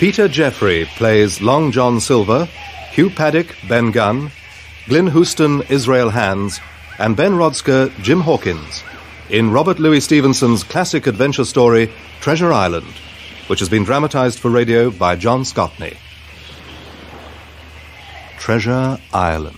Peter Geoffrey plays Long John Silver, Hugh Paddick, Ben Gunn, Glyn Houston, Israel Haines, and Ben Rodska, Jim Hawkins, in Robert Louis Stevenson's classic adventure story, Treasure Island, which has been dramatised for radio by John Scotney. Treasure Island.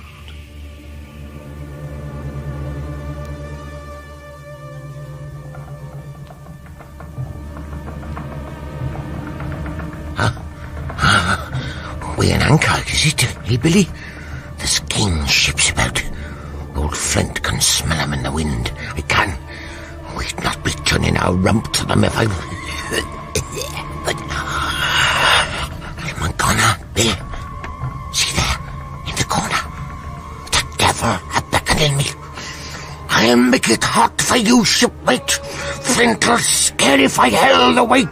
We're in anchor, is it, hillbilly? There's king's ships about. Old Flint can smell 'em in the wind. I can. We'd not be turning our rump to them if I... But... I'm gonna, Bill. See there, in the corner. The devil a-beckoning me. I'll make it hot for you, shipmate. Flint'll scare if I held away.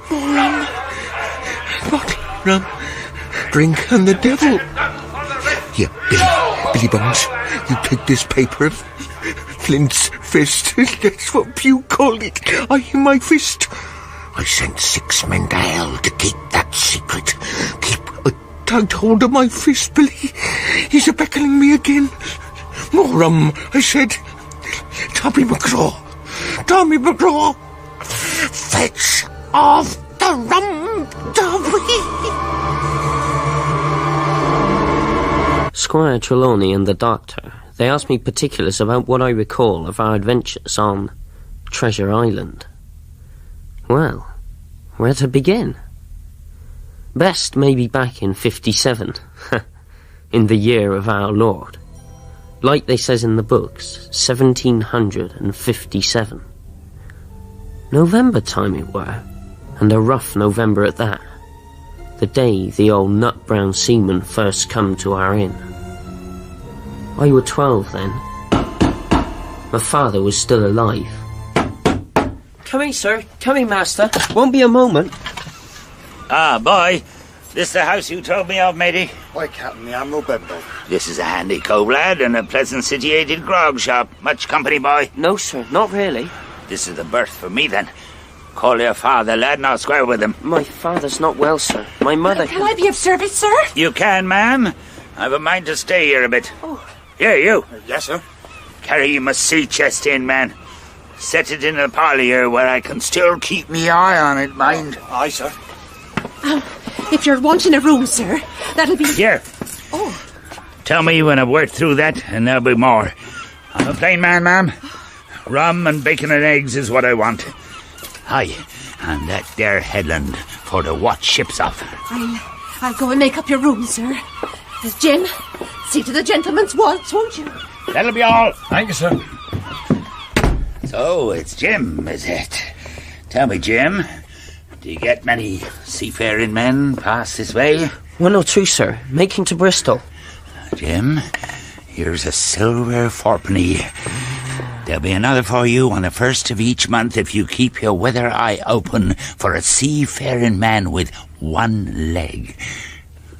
More rum. Bottle rum. Drink and the devil. Here, Billy Bones, you take this paper of Flint's fist. That's what Hugh called it. In my fist. I sent 6 men to hell to keep that secret. Keep a tight hold of my fist, Billy. He's a-beckoning me again. More rum, I said. Tommy McGraw. Fetch off the rum, Tommy. Squire Trelawney and the doctor, they asked me particulars about what I recall of our adventures on Treasure Island. Well, where to begin? Best maybe back in 57, in the year of our Lord. Like they says in the books, 1757. November time it were, and a rough November at that. The day the old nut-brown seaman first come to our inn. I were 12 then. My father was still alive. Come in, sir. Come in, master. Won't be a moment. Ah, boy. This the house you told me of, matey? Why, Captain, the Admiral Bedwell. This is a handy cove, lad, and a pleasant situated grog shop. Much company, boy? No, sir, not really. This is the berth for me, then. Call your father, lad, and I'll square with him. My father's not well, sir. My mother... Can I be of service, sir? You can, ma'am. I've a mind to stay here a bit. Oh. Here, you. Yes, sir. Carry my sea chest in, man. Set it in the parlour here where I can still keep me eye on it, mind. Aye, sir. If you're wanting a room, sir, that'll be... Here. Oh. Tell me when I've worked through that, and there'll be more. I'm a plain man, ma'am. Rum and bacon and eggs is what I want. Aye, and that there headland for to watch ships off. I'll go and make up your room, sir. Jim, see to the gentleman's waltz, won't you? That'll be all. Thank you, sir. So, it's Jim, is it? Tell me, Jim, do you get many seafaring men pass this way? 1 or 2, sir. Making to Bristol. Jim, here's a silver fourpenny. There'll be another for you on the 1st of each month if you keep your weather eye open for a seafaring man with 1 leg.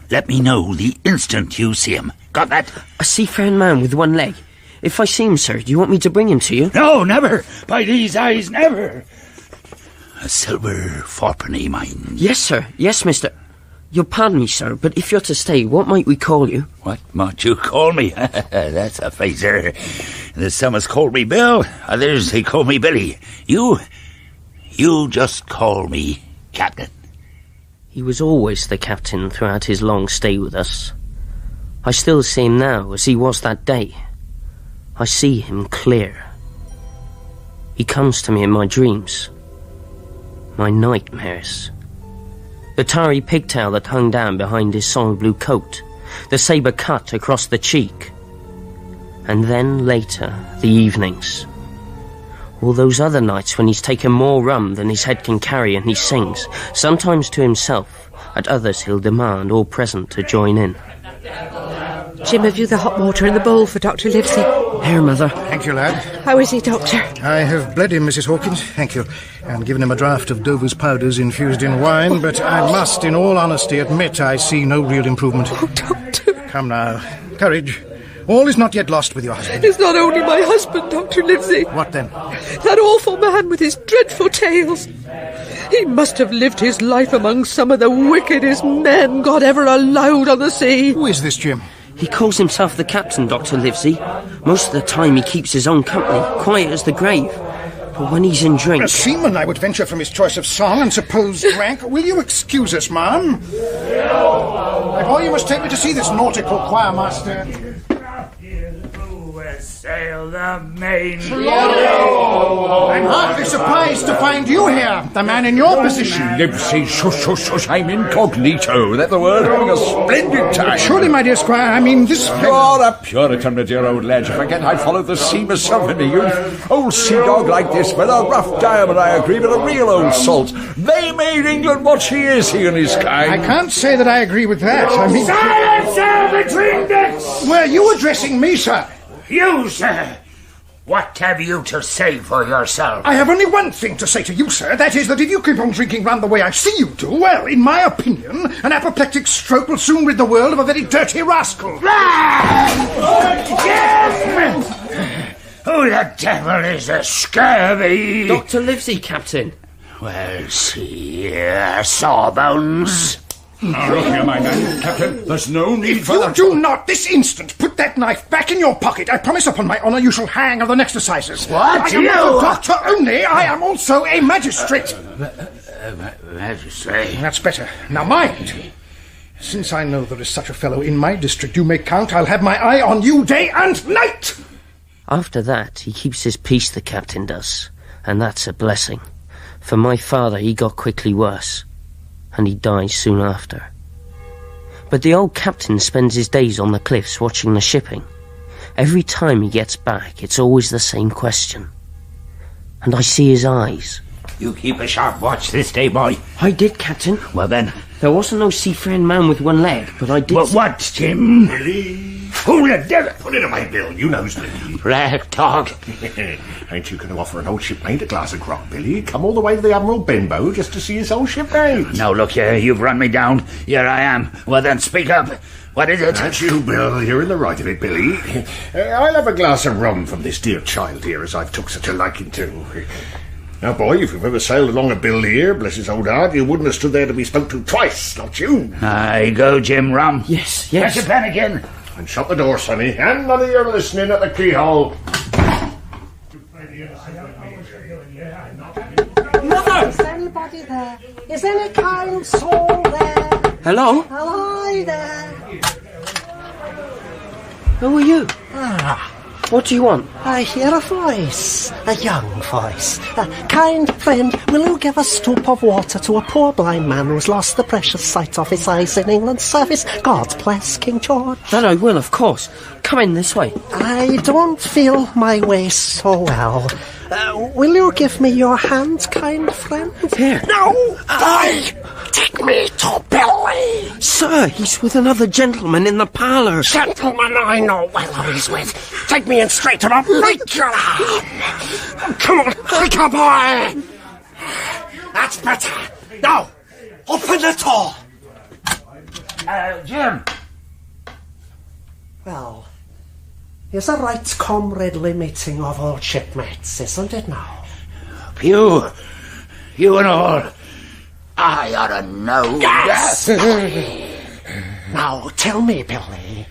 Let me know the instant you see him. Got that? A seafaring man with 1 leg? If I see him, sir, do you want me to bring him to you? No, never. By these eyes, never. A silver fourpenny, mind. Yes, sir. Yes, mister. You'll pardon me, sir, but if you're to stay, what might we call you? What might you call me? That's a facer. There's some has called me Bill, others they call me Billy. You just call me Captain. He was always the captain throughout his long stay with us. I still see him now as he was that day. I see him clear. He comes to me in my dreams, my nightmares. The tarry pigtail that hung down behind his soil blue coat, the sabre cut across the cheek, and then later, the evenings. All those other nights when he's taken more rum than his head can carry and he sings, sometimes to himself, at others he'll demand all present to join in. Jim, have you the hot water in the bowl for Dr. Livesey? Here, Mother. Thank you, lad. How is he, Doctor? I have bled him, Mrs. Hawkins, thank you, and given him a draught of Dover's powders infused in wine, but I must, in all honesty, admit I see no real improvement. Oh, Doctor. Come now. Courage. All is not yet lost with your husband. It's not only my husband, Dr. Livesey. What then? That awful man with his dreadful tales. He He must have lived his life among some of the wickedest men God ever allowed on the sea. Who is this, Jim? He calls himself the captain, Dr. Livesey. Most of the time he keeps his own company, quiet as the grave. But when he's in drink... A seaman, I would venture, from his choice of song and supposed rank. Will you excuse us, ma'am? I boy, you must take me to see this nautical choir master. Sail the main. I'm hardly surprised to find you here, the man in your position. Livesey, shush, I'm incognito. That the word? Having a splendid time. Surely, my dear Squire, I mean this... You're a Puritan, my dear old lad. You forget I followed the sea myself in the youth. Old sea dog like this, with a rough diamond, I agree, but a real old salt. They made England what she is, he and his kind. I can't say that I agree with that. I mean... Silence, sir, between decks! Were you addressing me, sir? You, sir! What have you to say for yourself? I have only one thing to say to you, sir. That is that if you keep on drinking round the way I see you do, well, in my opinion, an apoplectic stroke will soon rid the world of a very dirty rascal. Who the devil is a scurvy? Dr. Livesey, Captain. Well, see here, Sawbones. Now, look here, my man. Captain, there's no need If for you that. do not this instant put that knife back in your pocket, I promise upon my honour you shall hang of the next assizes. What? I am not a doctor only, I am also a magistrate. Magistrate. That's better. Now mind, since I know there is such a fellow in my district you may count, I'll have my eye on you day and night. After that, he keeps his peace, the captain does. And that's a blessing. For my father, he got quickly worse. And he dies soon after. But the old captain spends his days on the cliffs watching the shipping. Every time he gets back, it's always the same question. And I see his eyes. You keep a sharp watch this day, boy. I did, Captain. Well then. There wasn't no seafaring man with one leg, but I did... But what, Jim? Billy? Who the devil? Put it away, Bill. You knows Billy. Black dog. Ain't you going to offer an old shipmate a glass of grog, Billy? Come all the way to the Admiral Benbow just to see his old shipmate. Now look here, you've run me down. Here I am. Well then, speak up. What is it? That's you, Bill. You're in the right of it, Billy. I'll have a glass of rum from this dear child here, as I've took such a liking to. Now, boy, if you've ever sailed along a Bill here, bless his old heart, you wouldn't have stood there to be spoke to twice, not you. I go, Jim Rum. Yes. Press your pen again. And shut the door, sonny, and none of your listening at the keyhole. Mother! Is anybody there? Is any kind soul there? Hello? Hello there. Who are you? Ah, What do you want? I hear a voice, a young voice. Kind friend, will you give a stoup of water to a poor blind man who's lost the precious sight of his eyes in England's service? God bless King George. That I will, of course. Come in this way. I don't feel my way so well. Will you give me your hand, kind friend? Here. No! Boy! Take me to Billy! Sir, he's with another gentleman in the parlour. Gentleman I know well who he's with. Take me in straight and I'll break your arm. Come on, quicker, boy. That's better. Now, open the door. Jim. Well, here's a right comradely meeting of old shipmates, isn't it now? Pew. You and all. I ought to know. Yes! Now, tell me, Billy.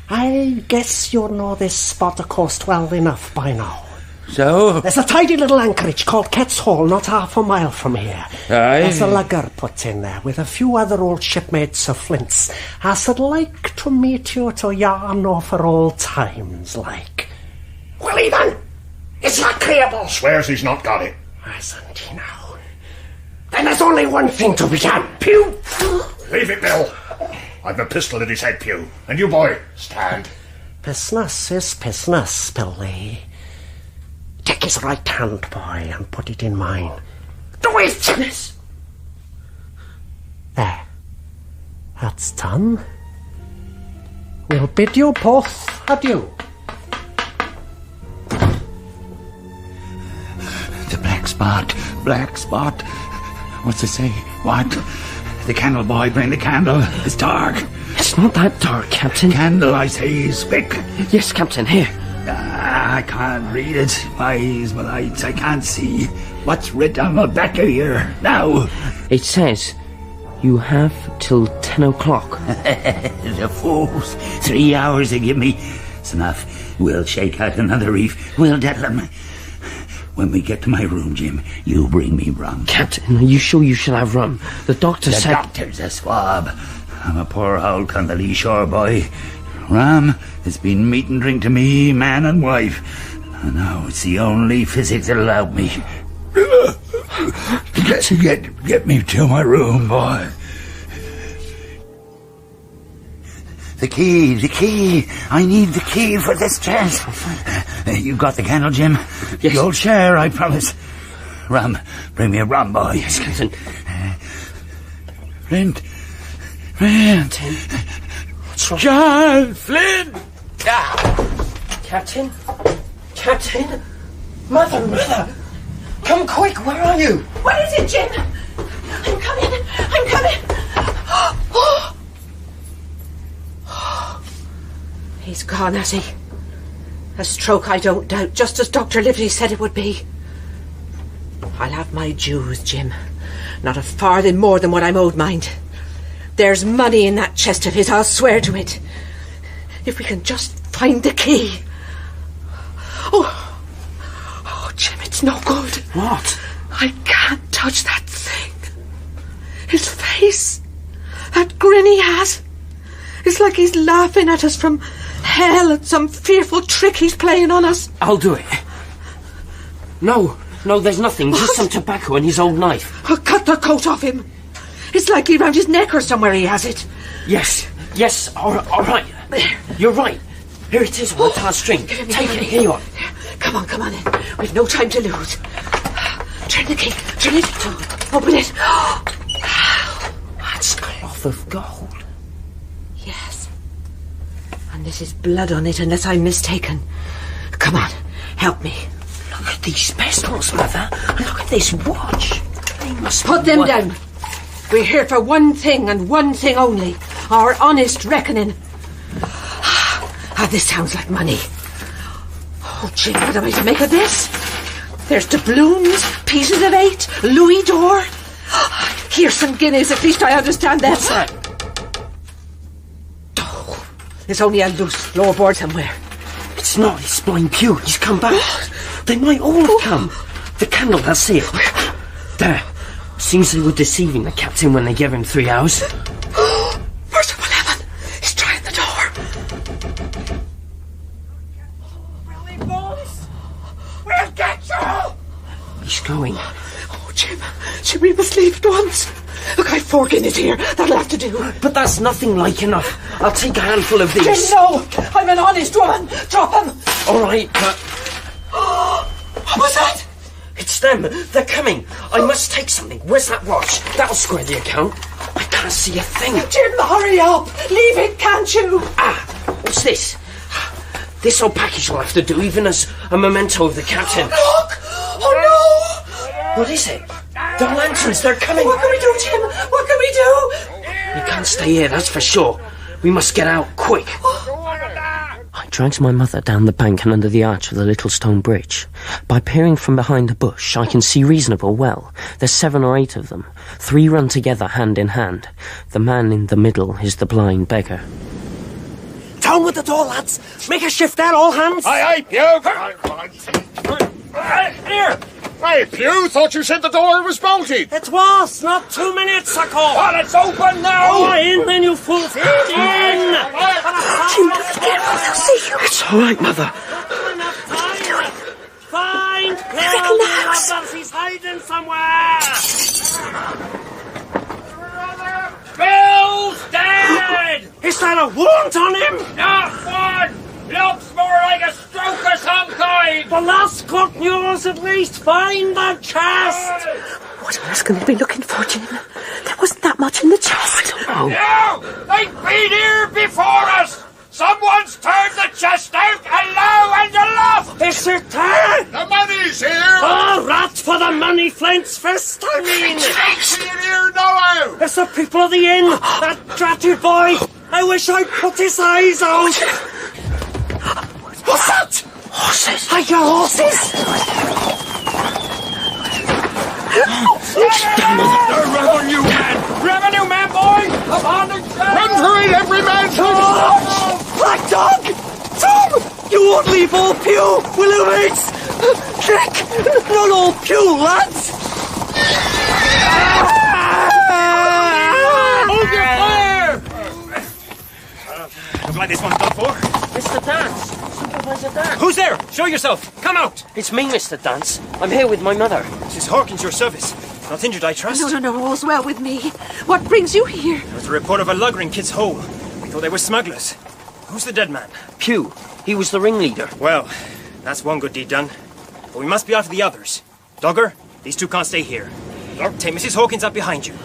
I guess you know this spot of coast well enough by now. So? There's a tidy little anchorage called Kett's Hall, not half a mile from here. Aye. There's a lugger put in there with a few other old shipmates of Flint's. I should like to meet you to yarn over old times, like. Well, even, it's not agreeable. Swears he's not got it. Hasn't he now? Then there's only one thing to be done. Pew! Leave it, Bill. I've a pistol at his head, Pew. And you, boy, stand. Business is business, Billy. Take his right hand, boy, and put it in mine. Do it! Yes. There. That's done. We'll bid you both adieu. The black spot. Black spot. What's it say? What? The candle, boy, bring the candle. It's dark. It's not that dark, Captain. Candle, I say, is quick. Yes, Captain, here. I can't read it. My Israelites, I can't see what's written on the back of here now. It says, you have till 10 o'clock. The fools. 3 hours they give me. It's enough. We'll shake out another reef. We'll deadle them. When we get to my room, Jim, you bring me rum. Captain, are you sure you shall have rum? The doctor said... The doctor's a swab. I'm a poor old Connolly shore boy. Rum has been meat and drink to me, man and wife. And now it's the only physic that'll help me. Get me to my room, boy. The key. I need the key for this chest. You got the candle, Jim? Yes. You'll share, I promise. Rum. Bring me a rum, boy. Yes, Captain. Flint. What's wrong? John Flint! Captain? Mother! Come quick, where are you? What is it, Jim? I'm coming. He's gone, has he? A stroke, I don't doubt, just as Dr. Livesey said it would be. I'll have my dues, Jim. Not a farthing more than what I'm owed, mind. There's money in that chest of his, I'll swear to it. If we can just find the key. Oh, Jim, it's no good. What? I can't touch that thing. His face, that grin he has. It's like he's laughing at us from hell at some fearful trick he's playing on us. I'll do it. No, there's nothing. Just some tobacco and his old knife. I'll cut the coat off him. It's likely round his neck or somewhere he has it. Yes, all right. You're right. Here it is on the tar string. Take it, here you are. Come on in. We've no time to lose. Turn the key. Turn it. Open it. That's cloth of gold. Yes. And this is blood on it, unless I'm mistaken. Come on, help me. Look at these pistols, Mother. Look at this watch. They must put them down. We're here for one thing and one thing only. Our honest reckoning. This sounds like money. Oh, Jim, what am I to make of this? There's doubloons, pieces of 8, louis d'or. Here's some guineas, at least I understand that. What's that? Oh, there's only a loose floorboard somewhere. It's not, it's blind Hugh. He's come back. They might all have come. The candle, I'll see it. There. Seems they were deceiving the captain when they gave him 3 hours. Merciful heaven! He's trying the door. Really, boys? We'll get you! He's going. Oh, Jim, we must leave at once. Look, I've 4 guineas here. That'll have to do. But that's nothing like enough. I'll take a handful of these. Jim, no! I'm an honest woman. Drop them. All right, but... What was that? It's them. They're coming. I must take something. Where's that watch? That'll square the account. I can't see a thing. Jim, hurry up. Leave it, can't you? What's this? This old package will have to do, even as a memento of the captain. Look! Oh, no! What is it? The lanterns, they're coming. What can we do, Jim? What can we do? We can't stay here, that's for sure. We must get out, quick. I dragged my mother down the bank and under the arch of the little stone bridge. By peering from behind a bush, I can see reasonable well. There's 7 or 8 of them. 3 run together hand in hand. The man in the middle is the blind beggar. Down with the door, lads! Make a shift there, all hands! Aye, Hugh! Here! Hey, Hugh, thought you said the door was bolted. It was, not 2 minutes ago! Well, it's open now! Oh, in then, you fool! In! Jim, be careful, they'll see you. It's all right, Mother. Find House. He's hiding somewhere! Bill's dead! Is that a wound on him? Not one! Looks more like a stroke of some kind! The last good news, at least. Find the chest! What on earth can they be looking for, Jim? There wasn't that much in the chest. Oh. No! They've been here before us! Someone's turned the chest out alow and aloft! Is it there? The money's here! Oh, rat for the money, Flint's fist, I mean! It's here now! It's the people of the inn! That dratted boy! I wish I'd put his eyes out! What's that? Horses! I hear horses! Revenue man! Revenue man, boy! Upon the Run for it, every man! Black dog! Tom! You won't leave old Pew, will you, mates? Quick! Not old Pew, lads! Hold your fire! Looks like this one's done for. Mr. Dance! Supervisor Dance! Who's there? Show yourself! Come out! It's me, Mr. Dance. I'm here with my mother. Mrs. Hawkins, your service. Not injured, I trust? No, all's well with me. What brings you here? There's a report of a lugger in Kidd's Hole. We thought they were smugglers. Who's the dead man? Pew. He was the ringleader. Well, that's one good deed done. But we must be after the others. Dogger, these two can't stay here. Take Mrs. Hawkins up behind you.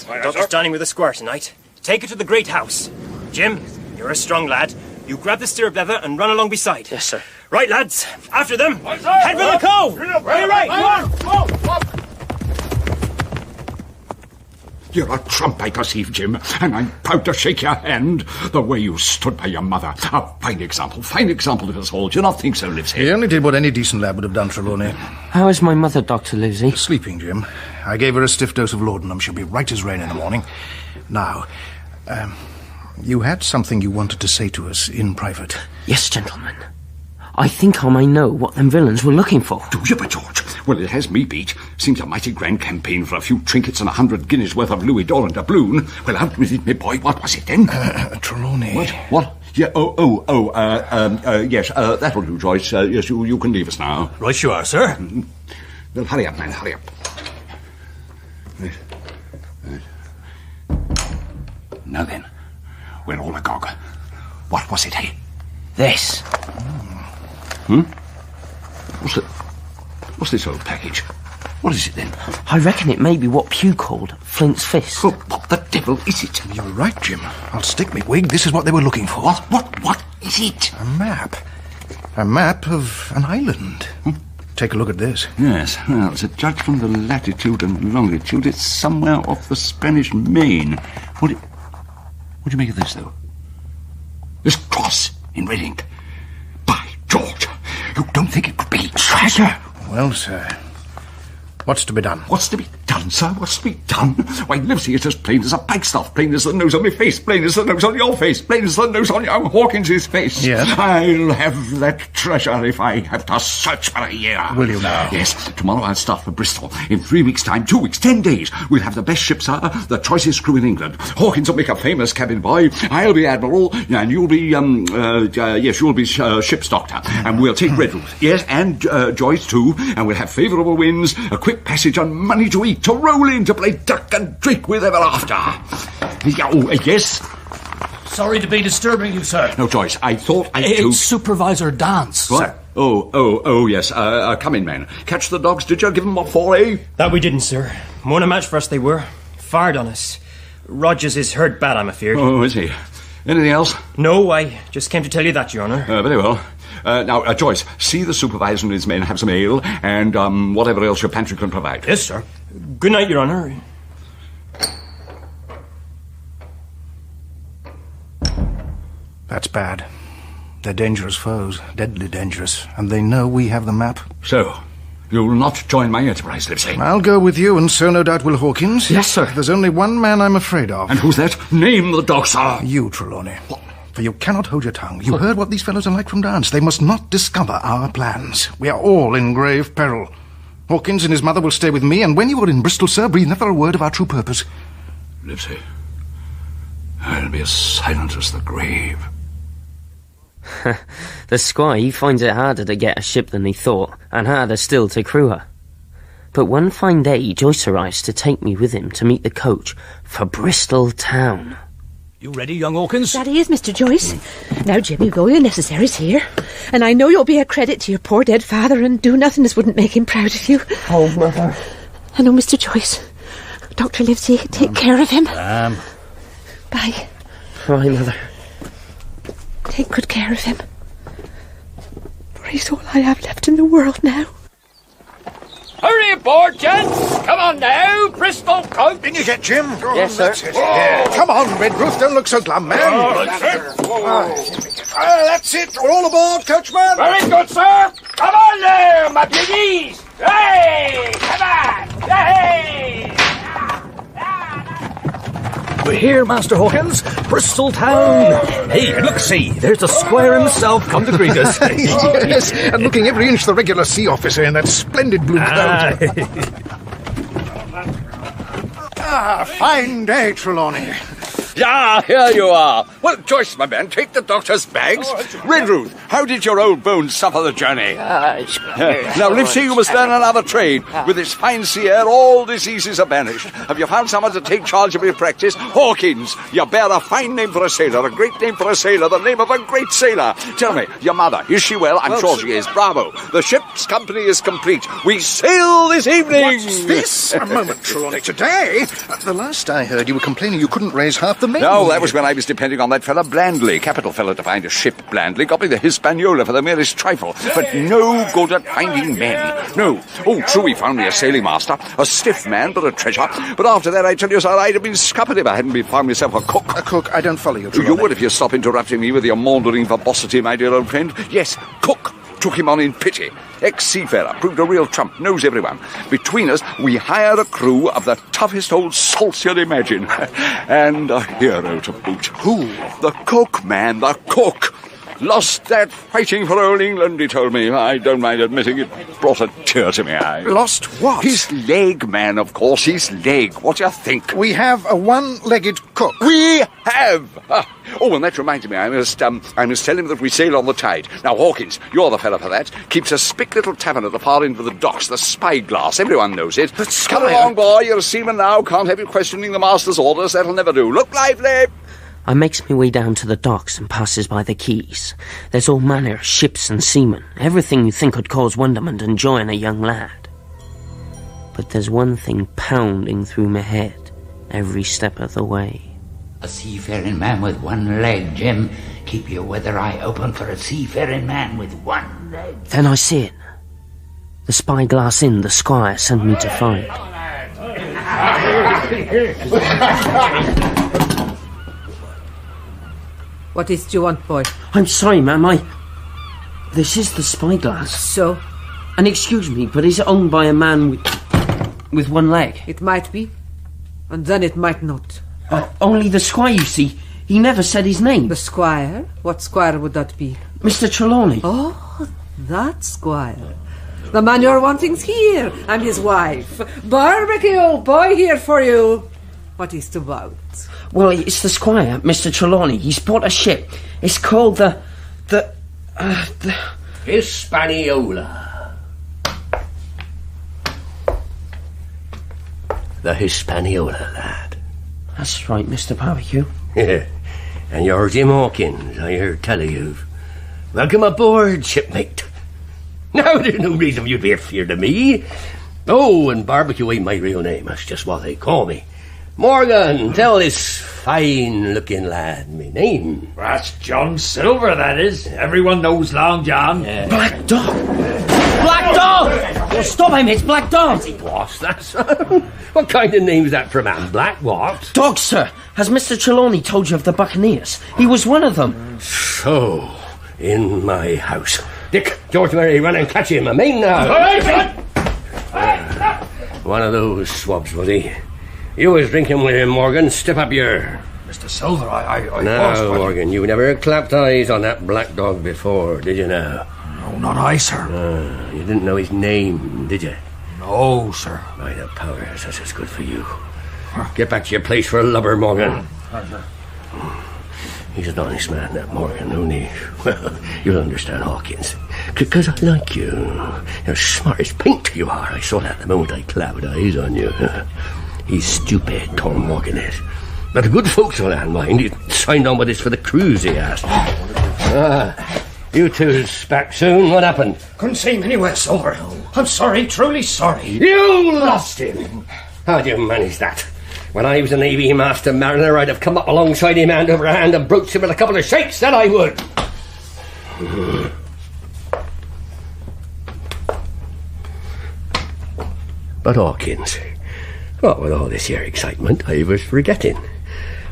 Dogger's dining with the Squire tonight. Take her to the great house. Jim, you're a strong lad. You grab the stirrup leather and run along beside. Yes, sir. Right, lads. After them. Head for the cove. Right. Come on. You're a trump, I perceive, Jim, and I'm proud to shake your hand. The way you stood by your mother. A fine example to us all. Do you not think so, Livesey? He only did what any decent lad would have done, Trelawney. How is my mother, Dr. Livesey? Sleeping, Jim. I gave her a stiff dose of laudanum. She'll be right as rain in the morning. Now, you had something you wanted to say to us in private. Yes, gentlemen. I think I may know what them villains were looking for. Do you, by George? Well, it has me beat. Seems a mighty grand campaign for a few trinkets and 100 guineas worth of louis d'or and doubloon. Well, out with it, my boy. What was it then? Trelawney. What? Yeah, yes, that'll do, Joyce. Yes, you can leave us now. Right you are, sir. Mm-hmm. Well, hurry up, man, hurry up. Right. Now then, we're all agog. What was it, eh? This. What's this old package? What is it then? I reckon it may be what Pew called Flint's fist. Oh, what the devil is it? You're right, Jim. I'll stick me wig. This is what they were looking for. What is it? A map. A map of an island. Take a look at this. Yes, well, to judge from the latitude and longitude, it's somewhere off the Spanish Main. What do you make of this, though? This cross in red ink. By George, you don't think it could be treasure? Well, sir, what's to be done? What's to be done, sir? What's to be done? Why, Livesey, it's as plain as a pikestaff, plain as the nose on my face, plain as the nose on your face, plain as the nose on young Hawkins's face. Yes? I'll have that treasure if I have to search for a year. Will you now? Yes. Tomorrow I'll start for Bristol. In 3 weeks' time, 2 weeks, 10 days, we'll have the best ship, sir, the choicest crew in England. Hawkins will make a famous cabin boy. I'll be admiral, and you'll be, you'll be ship's doctor. And we'll take Red Ruth. Yes, and Joyce, too. And we'll have favourable winds, a quick passage and money to eat, to roll in, to play duck and drink with ever after. Yes? Sorry to be disturbing you, sir. No, Joyce, I thought It's Supervisor Dance, what? sir. Oh, yes. Come in, man. Catch the dogs, did you? Give them what for, eh? That we didn't, sir. More than a match for us they were. Fired on us. Rogers is hurt bad, I'm afeard. Oh, is he? Anything else? No, I just came to tell you that, Your Honour. Very well. Now, Joyce, see the supervisor and his men have some ale, and whatever else your pantry can provide. Yes, sir. Good night, Your Honour. That's bad. They're dangerous foes, deadly dangerous, and they know we have the map. So, you'll not join my enterprise, Livesey? I'll go with you, and so no doubt will Hawkins. Yes, sir. There's only one man I'm afraid of. And who's that? Name the dog, sir. You, Trelawney. What? For you cannot hold your tongue. You heard what these fellows are like from Dance. They must not discover our plans. We are all in grave peril. Hawkins and his mother will stay with me, and when you are in Bristol, sir, breathe never a word of our true purpose. Livesey, I'll be as silent as the grave. The Squire, he finds it harder to get a ship than he thought, and harder still to crew her. But one fine day, Joyce arrives to take me with him to meet the coach for Bristol town. You ready, young Hawkins? That he is, Mr. Joyce. Now, Jim, you've all your necessaries here. And I know you'll be a credit to your poor dead father and do nothing as wouldn't make him proud of you. Oh, Mother. I know, Mr. Joyce. Dr. Livesey, take care of him. Bye. Right, Mother. Take good care of him. For he's all I have left in the world now. Hurry aboard, gents! Come on now, Bristol coach! Didn't you get Jim? Yes, sir. Yeah. Come on, Red Ruth, don't look so glum, man. That's it. We're all aboard, coachman. Very good, sir. Come on now, my piggies. Hey, come on. Hey. We're here, Master Hawkins. Bristol town. Hey, look, see, there's the Squire himself come to greet us. Yes, and looking every inch the regular sea officer in that splendid blue coat. Fine day, Trelawney. Yeah, here you are. Well, Joyce, my man, take the doctor's bags. Redruth, how did your old bones suffer the journey? Now, Livesey, you must learn another trade. With this fine sea air, all diseases are banished. Have you found someone to take charge of your practice? Hawkins, you bear a fine name for a sailor, a great name for a sailor, the name of a great sailor. Tell me, your mother, is she well? I'm sure she is. Bravo. The ship's company is complete. We sail this evening. What's this? A moment, Trelawney. Today? The last I heard, you were complaining you couldn't raise half the men. No, that was when I was depending on that fella Blandley. Capital fellow to find a ship, Blandley. Got me the Hispaniola for the merest trifle. But no good at finding men. No. Oh, true, he found me a sailing master. A stiff man, but a treasure. But after that, I tell you, sir, I'd have been scuppered if I hadn't found myself a cook. A cook? I don't follow you, You would if you stop interrupting me with your maundering verbosity, my dear old friend. Yes, cook. Took him on in pity. Ex-seafarer, proved a real trump, knows everyone. Between us, we hired a crew of the toughest old salts you'd imagine. And a hero to boot. Who? The cook, man, the cook. Lost that fighting for old England, he told me. I don't mind admitting it brought a tear to my eye. Lost what? His leg, man, of course, his leg. What do you think? We have a one-legged cook. We have! Oh, and that reminds me, I must tell him that we sail on the tide. Now, Hawkins, you're the fella for that. Keeps a spick little tavern at the far end of the docks, the Spyglass. Everyone knows it. But Come along, boy, you're a seaman now. Can't have you questioning the master's orders. That'll never do. Look lively! I makes my way down to the docks and passes by the quays. There's all manner of ships and seamen, everything you think could cause wonderment and joy in a young lad. But there's one thing pounding through my head every step of the way. A seafaring man with one leg, Jim. Keep your weather eye open for a seafaring man with one leg. Then I see it. The Spyglass Inn the Squire sent me to find. What is it you want, boy? I'm sorry, ma'am, This is the Spyglass. So? And excuse me, but is it owned by a man with one leg? It might be, and then it might not. Only the Squire, you see. He never said his name. The Squire? What Squire would that be? Mr. Trelawney. Oh, that Squire. The man you're wanting's here. I'm his wife. Barbecue, old boy, here for you. What is it about? Well, it's the Squire, Mr. Trelawney. He's bought a ship. It's called the Hispaniola. The Hispaniola, lad. That's right, Mr. Barbecue. Yeah, and you're Jim Hawkins, I heard tell of you. Welcome aboard, shipmate. Now, there's no reason you'd be afeard of me. Oh, and Barbecue ain't my real name. That's just what they call me. Morgan, tell this fine-looking lad me name. That's John Silver, that is. Everyone knows Long John. Yeah. Black Dog! Black Dog! Oh, stop him, it's Black Dog! What's that, son? What kind of name's that for a man? Black what? Dog, sir. Has Mr. Trelawney told you of the Buccaneers? He was one of them. So, in my house. Dick, George Mary, run and catch him. I'm in now. One of those swabs, was he? You was drinking with him, Morgan. Step up here. Mr. Silver, I now, was, but... Morgan, you never clapped eyes on that black dog before, did you now? No, not I, sir. You didn't know his name, did you? No, sir. By the powers, that's as good for you. Get back to your place for a lubber, Morgan. He's an honest man, that Morgan, only, well, you'll understand, Hawkins. Because I like you. You're smart as paint, you are. I saw that the moment I clapped eyes on you. He's stupid, Tom Morgan is. But the good folks will not mind. He signed on with us for the cruise, he asked. You two's back soon. What happened? Couldn't see him anywhere, Silver. I'm sorry, truly sorry. You lost him. How'd you manage that? When I was a Navy master mariner, I'd have come up alongside him hand over hand and broached him with a couple of shakes, that I would. But Hawkins, what with all this here excitement, I was forgetting.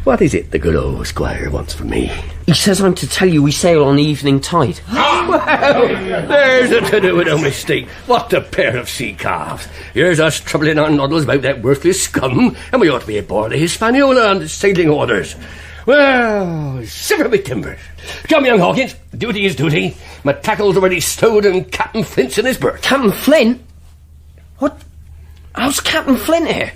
What is it the good old Squire wants from me? He says I'm to tell you we sail on the evening tide. Well, there's a to-do with no mistake. What a pair of sea calves. Here's us troubling our noddles about that worthless scum, and we ought to be aboard the Hispaniola on the sailing orders. Well, shiver me timbers. Come, young Hawkins, duty is duty. My tackle's already stowed and Captain Flint's in his berth. Captain Flint? What? How's Captain Flint here?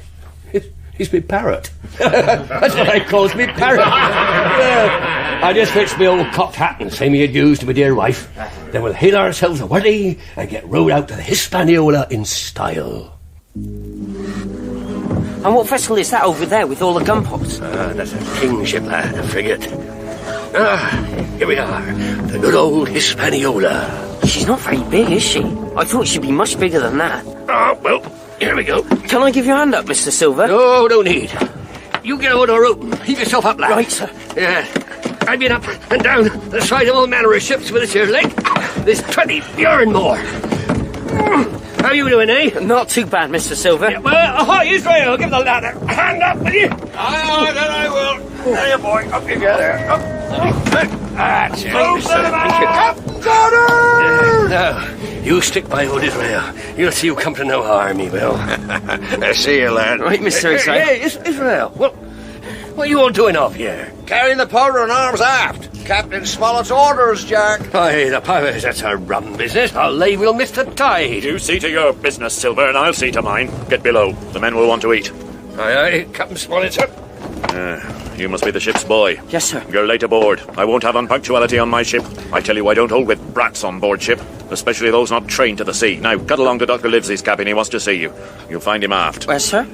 He's me parrot. That's what I calls me parrot. I just fetched me old cocked hat and same he had used to my dear wife. Then we'll hail ourselves a Worsley and get rowed out to the Hispaniola in style. And what vessel is that over there with all the gun pots? That's a kingship, lad, a frigate. Here we are, the good old Hispaniola. She's not very big, is she? I thought she'd be much bigger than that. Oh, well, here we go. Can I give you a hand up, Mr. Silver? No, no need. You get over the rope and heave yourself up, lad. Right, sir. Yeah. I've been up and down the side of all manner of ships with this here leg. There's 20 yarn more. How you doing, eh? Not too bad, Mr. Silver. Yeah, well, ahoy, Israel! Give the lad a hand up, will you? Aye, then I will. There you boy, up you get there. Up. That's it. Now, you stick by old Israel. You'll see you come to no harm, he will. I see you, lad. Right, Mr. Israel. Hey, Israel, what are you all doing off here? Carrying the powder and arms aft. Captain Smollett's orders, Jack. Aye, the powers, that's a rum business. I'll lay we'll miss the tide. You see to your business, Silver, and I'll see to mine. Get below. The men will want to eat. Aye, aye, Captain Smollett, sir. You must be the ship's boy. Yes, sir. You're late aboard. I won't have unpunctuality on my ship. I tell you, I don't hold with brats on board ship, especially those not trained to the sea. Now, cut along to Dr. Livesey's cabin. He wants to see you. You'll find him aft. Where, sir?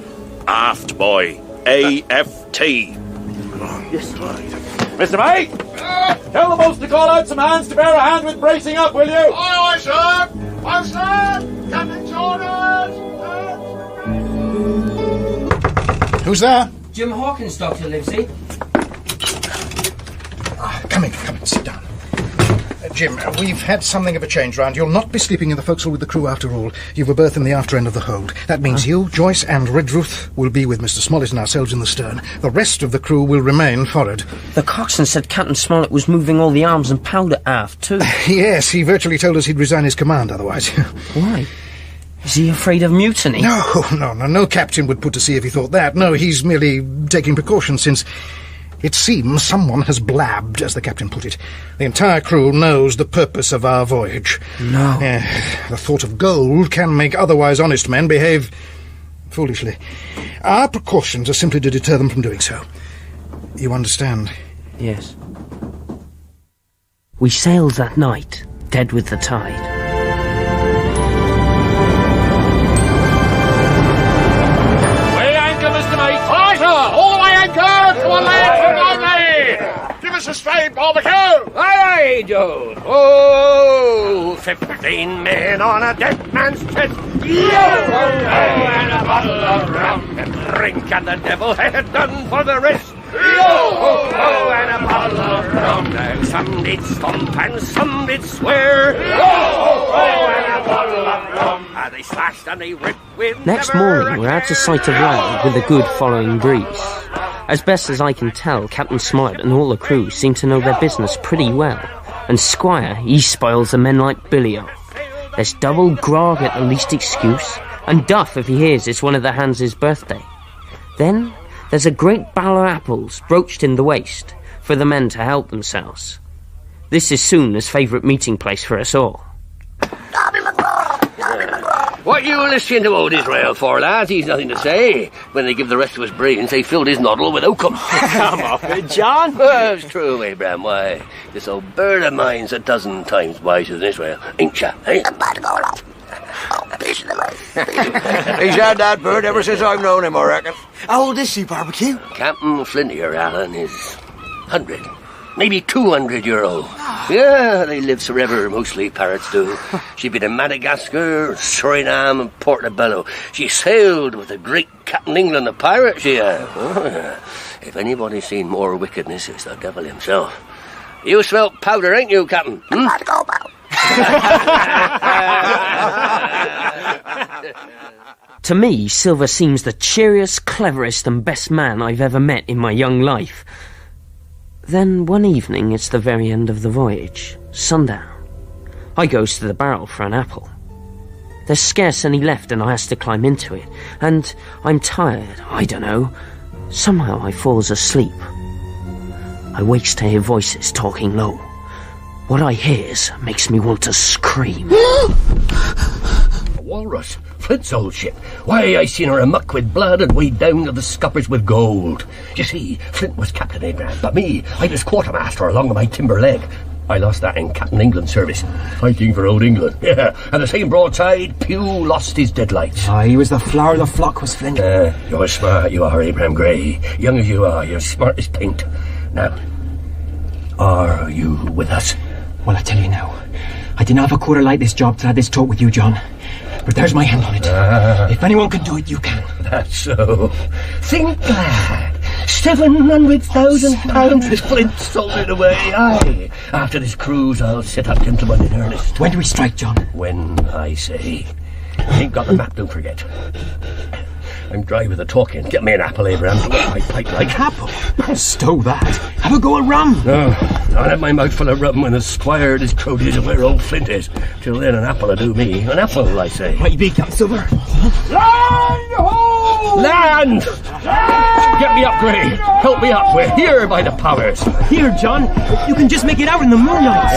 Aft, boy. A-F-T. Yes, sir. Mr. Mate! Tell the boats to call out some hands to bear a hand with bracing up, will you? Aye, aye, sir. Aye, sir. Captain's orders. Who's there? Jim Hawkins, Dr. Livesey. Come in, sit down. Jim, we've had something of a change round. You'll not be sleeping in the forecastle with the crew after all. You've a berth in the after end of the hold. That means you, Joyce and Redruth will be with Mr. Smollett and ourselves in the stern. The rest of the crew will remain forward. The coxswain said Captain Smollett was moving all the arms and powder aft, too. Yes, he virtually told us he'd resign his command otherwise. Why? Is he afraid of mutiny? No captain would put to sea if he thought that. No, he's merely taking precautions since it seems someone has blabbed, as the captain put it. The entire crew knows the purpose of our voyage. No. The thought of gold can make otherwise honest men behave foolishly. Our precautions are simply to deter them from doing so. You understand? Yes. We sailed that night, dead with the tide. Weigh anchor, Mr. Mate. Aye, sir. All way anchor. Come on, lads, from Lively. Give us a straight barbecue. Aye, aye, Joe. Oh, 15 men on a dead man's chest. Yo! And a bottle of rum. And drink and the devil had done for the rest. Yo! And a bottle of rum. Now some did stomp and some did swear. Yo! And a bottle of rum. And they slashed and they ripped with. Next morning, we're out of sight of land with a good following breeze. As best as I can tell, Captain Smollett and all the crew seem to know their business pretty well. And Squire, he spoils the men like Billio. There's double grog at the least excuse, and duff if he hears it's one of the hands' birthday. Then there's a great barrel of apples broached in the waist for the men to help themselves. This is Soon's favourite meeting place for us all. What you listening to old Israel for, lads? He's nothing to say. When they give the rest of us brains, they filled his noddle with oakum. Come off it, John. Well, it's true, Abraham. Why, this old bird of mine's a dozen times wiser than Israel. Ain't ya, eh? He's had that bird ever since I've known him, I reckon. How old is she, Barbecue? Captain Flint here, Alan, is 100. Maybe 200-year-old. Yeah, they live forever, mostly parrots do. She's been in Madagascar, Suriname, and Portobello. She sailed with the great Captain England, the pirate, she has. Oh, yeah. If anybody's seen more wickedness, it's the devil himself. You smell powder, ain't you, Captain? To me, Silver seems the cheeriest, cleverest and best man I've ever met in my young life. Then one evening, it's the very end of the voyage, sundown. I goes to the barrel for an apple. There's scarce any left and I has to climb into it. And I'm tired, I don't know. Somehow I falls asleep. I wakes to hear voices talking low. What I hears makes me want to scream. Walrus, Flint's old ship. Why, I seen her amuck with blood and weighed down to the scuppers with gold. You see, Flint was Captain Abraham, but me, I was quartermaster along of my timber leg. I lost that in Captain England's service, fighting for old England. Yeah, and the same broadside, Pew lost his deadlights. He was the flower of the flock, was Flint. You're smart, you are, Abraham Grey. Young as you are, you're smart as paint. Now, are you with us? Well, I tell you now, I didn't have a quarter like this job to have this talk with you, John. But there's my hand on it. If anyone can do it, you can. That's so. Think glad. £700,000 is Flint sold it away. Aye. After this cruise, I'll set up gentlemen in earnest. When do we strike, John? When I say. Ain't got the map, don't forget. I'm dry with the talking. Get me an apple, Abraham. My pipe like. Apple? Stow that. Have a go at rum. No, I'll have my mouth full of rum when the Squire and his cronies are where old Flint is. Till then, an apple will do me. An apple, I say. Right, be Captain Silver. Land ho! Land! Get me up, Grey. Help me up. We're here by the powers. Here, John. You can just make it out in the moonlight.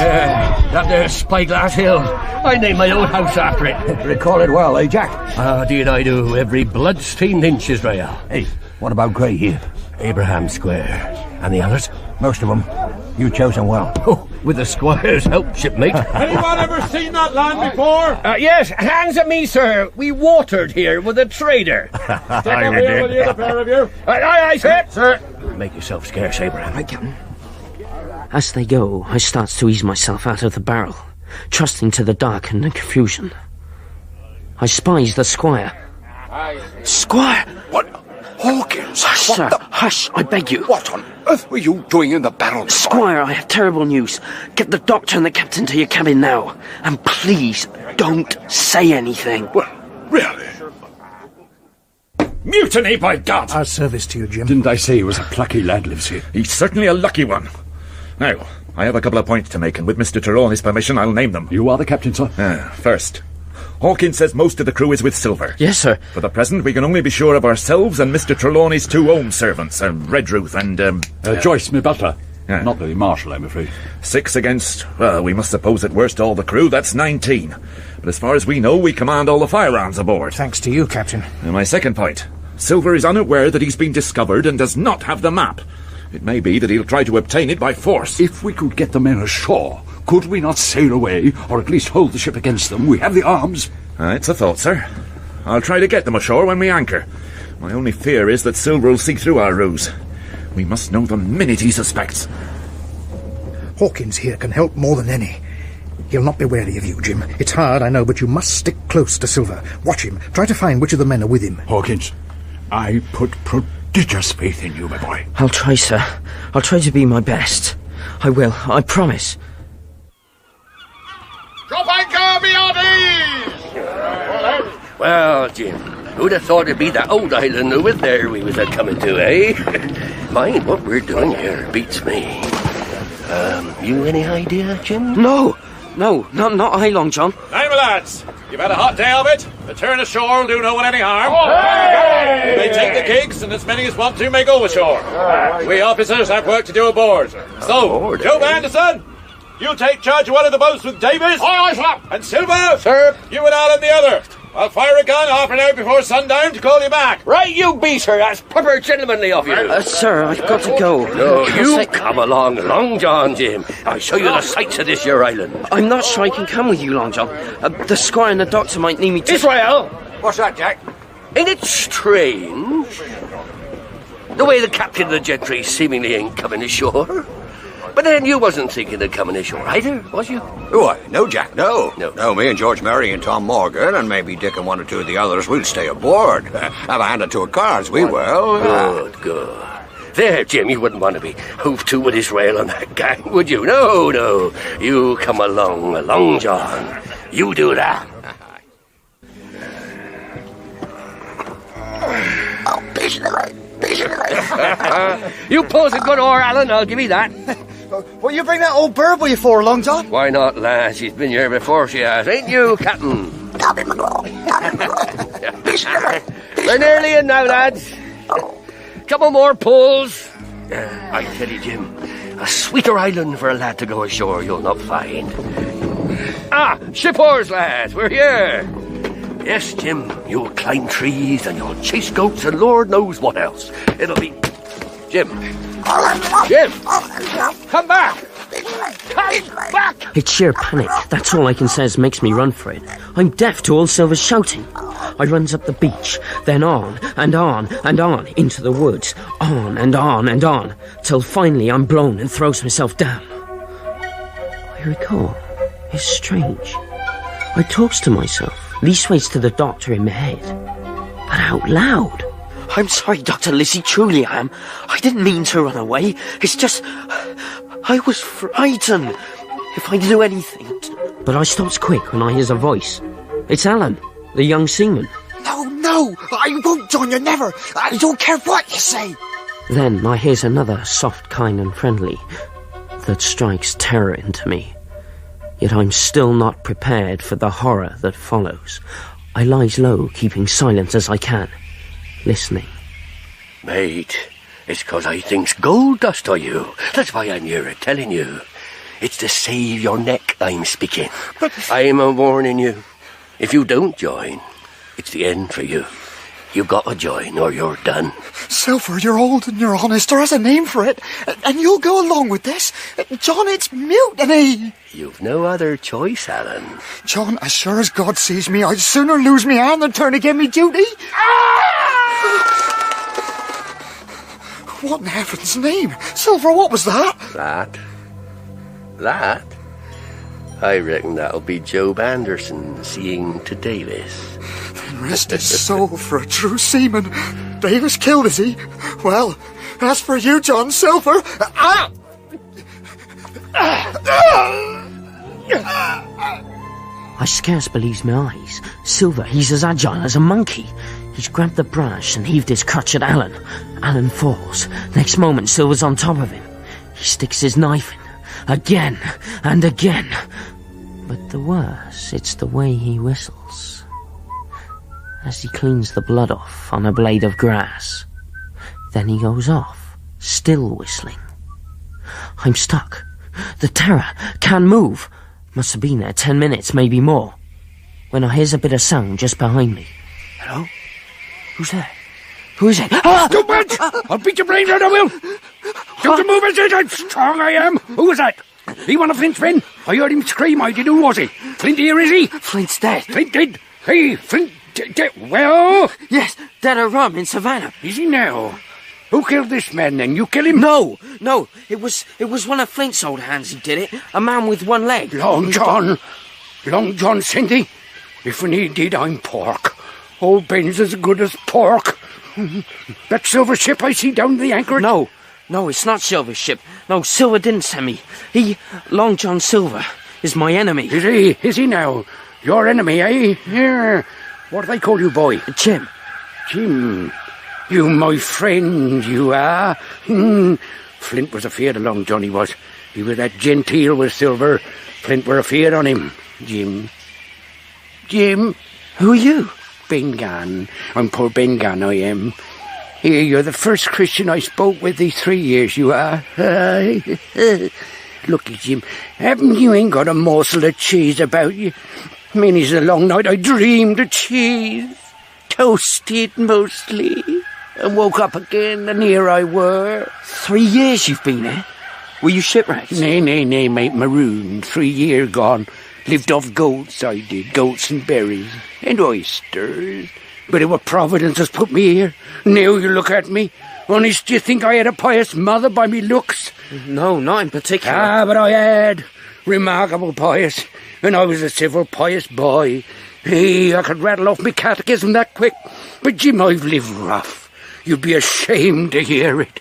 That there's Spyglass Hill. I named my own house after it. Recall it well, eh, Jack? Did I do. Every blood-stained inch, Israel. Hey, what about Grey here? Abraham Square. And the others? Most of them. You chose them well. Oh, with the Squire's help, shipmate. Anyone ever seen that land before? Yes, hands at me, sir. We watered here with a trader. Step up here with the other pair of you. Aye, sir. Make yourself scarce, Abraham. Right, Captain. As they go, I starts to ease myself out of the barrel, trusting to the dark and the confusion. I spies the Squire. Squire! What? Hawkins! Hush, sir, hush, I beg you. What on earth were you doing in the barrel? Squire, I have terrible news. Get the doctor and the captain to your cabin now. And please, don't say anything. Well, really? Mutiny, by God! Our service to you, Jim. Didn't I say he was a plucky lad, Livesey? He's certainly a lucky one. Now, I have a couple of points to make, and with Mr. Trelawney's permission, I'll name them. You are the captain, sir? First, Hawkins says most of the crew is with Silver. Yes, sir. For the present, we can only be sure of ourselves and Mr. Trelawney's two own servants, Redruth and, Joyce, my butler. Not the marshal, I'm afraid. 6 against, well, we must suppose at worst all the crew, that's 19. But as far as we know, we command all the firearms aboard. Thanks to you, Captain. And my second point, Silver is unaware that he's been discovered and does not have the map. It may be that he'll try to obtain it by force. If we could get the men ashore, could we not sail away, or at least hold the ship against them? We have the arms. It's a thought, sir. I'll try to get them ashore when we anchor. My only fear is that Silver will see through our ruse. We must know the minute he suspects. Hawkins here can help more than any. He'll not be wary of you, Jim. It's hard, I know, but you must stick close to Silver. Watch him. Try to find which of the men are with him. Hawkins, I put prodigious faith in you, my boy. I'll try, sir. I'll try to be my best. I will, I promise. Drop anchor, me hearties! Well, Jim, who'd have thought it'd be that old island over there we was a-coming to, eh? Mind what we're doing here beats me. You any idea, Jim? No, not I, Long John. Now, my lads, you've had a hot day of it. The turn ashore will do no one any harm. Hey! You may take the gigs, and as many as want to may go ashore. We officers have work to do aboard. So, Joe Anderson, you take charge of one of the boats with Davis. Aye, sir. And Silver, sir, you and Alan the other. I'll fire a gun half an hour before sundown to call you back. Right, you be, sir. That's proper gentlemanly of you. Sir, I've got to go. No, you come along, Long John, Jim. I'll show you the sights of this your island. I'm not sure I can come with you, Long John. The Squire and the doctor might need me to... Israel! What's that, Jack? Ain't it strange? The way the captain of the gentry seemingly ain't coming ashore. But then you wasn't thinking of coming ashore either, was you? Why, no, Jack, no. No, me and George Murray and Tom Morgan, and maybe Dick and one or two of the others, we'll stay aboard. Have a hand or two of cards, we will. Good. There, Jim, you wouldn't want to be hove to with Israel and that gang, would you? No. You come along, Long John. You do that. You pulls a good oar, Alan, I'll give you that. What you bring that old bird with you for, Long John? Why not, lad? She's been here before, she has. Ain't you, Captain? We're nearly in now, lads. Couple more pulls. I tell you, Jim, a sweeter island for a lad to go ashore you'll not find. Ship oars, lads, we're here. Yes, Jim, you'll climb trees and you'll chase goats and Lord knows what else. It'll be... Jim! Come back! Come back! It's sheer panic. That's all I can say makes me run for it. I'm deaf to all Silver's shouting. I runs up the beach, then on and on and on into the woods, on and on and on, till finally I'm blown and throws myself down. I recall, it's strange. I talks to myself, leastways to the doctor in my head, but out loud. I'm sorry, Dr. Livesey, truly I am. I didn't mean to run away. It's just... I was frightened. If I do anything... But I stops quick when I hears a voice. It's Alan, the young seaman. No, I won't join you, never. I don't care what you say. Then I hears another soft, kind and friendly that strikes terror into me. Yet I'm still not prepared for the horror that follows. I lies low, keeping silent as I can, listening. Mate, it's 'cause I thinks gold dust of you. That's why I'm here telling you. It's to save your neck I'm speaking. But I'm a warning you. If you don't join, it's the end for you. You gotta join or you're done. Silver, you're old and you're honest. There is a name for it. And you'll go along with this. John, it's mutiny. You've no other choice, Alan. John, as sure as God sees me, I'd sooner lose me hand than turn again me duty. What in heaven's name? Silver, what was that? That? I reckon that'll be Job Anderson seeing to Davis. Then rest his soul for a true seaman. Davis killed, is he? Well, as for you, John Silver... I scarce believes my eyes. Silver, he's as agile as a monkey. He's grabbed the branch and heaved his crutch at Alan. Alan falls. Next moment, Silver's on top of him. He sticks his knife in. Again and again. But the worse, it's the way he whistles. As he cleans the blood off on a blade of grass. Then he goes off, still whistling. I'm stuck. The terror can't move. Must have been there 10 minutes, maybe more. When I hears a bit of sound just behind me. Hello? Who's there? Who is it? Stupid! I'll beat your brains out, I will! Don't you move as it, how strong I am! Who was that? He one of Flint's men? I heard him scream, I did. Who was he? Flint here, is he? Flint's dead. Flint dead? Hey, Flint dead? Well? Yes, dead or rum in Savannah. Is he now? Who killed this man then? You kill him? No, it was one of Flint's old hands who did it. A man with one leg. Long John sent he? If he did, I'm pork. Old Ben's as good as pork. That silver ship I see down the anchorage? No, it's not Silver's ship. No, Silver didn't send me. Long John Silver, is my enemy. Is he now? Your enemy, eh? Here. What do they call you, boy? Jim. Jim. You my friend, you are. Flint was afeard of Long John, he was. He was that genteel with Silver. Flint were afeard on him. Jim. Who are you? Ben Gunn. I'm poor Ben Gunn, I am. Here, you're the first Christian I spoke with these 3 years, you are. Looky, Jim, haven't you ain't got a morsel of cheese about you? Many's a long night I dreamed of cheese. Toasted mostly. And woke up again, and here I were. 3 years you've been here? Were you shipwrecked? Nay, mate, marooned. 3 year gone. Lived off goats, I did. Goats and berries. And oysters. But it were Providence has put me here. Now you look at me. Honest, do you think I had a pious mother by me looks? No, not in particular. But I had. Remarkable pious. And I was a civil pious boy. Hey, I could rattle off me catechism that quick. But Jim, I've lived rough. You'd be ashamed to hear it.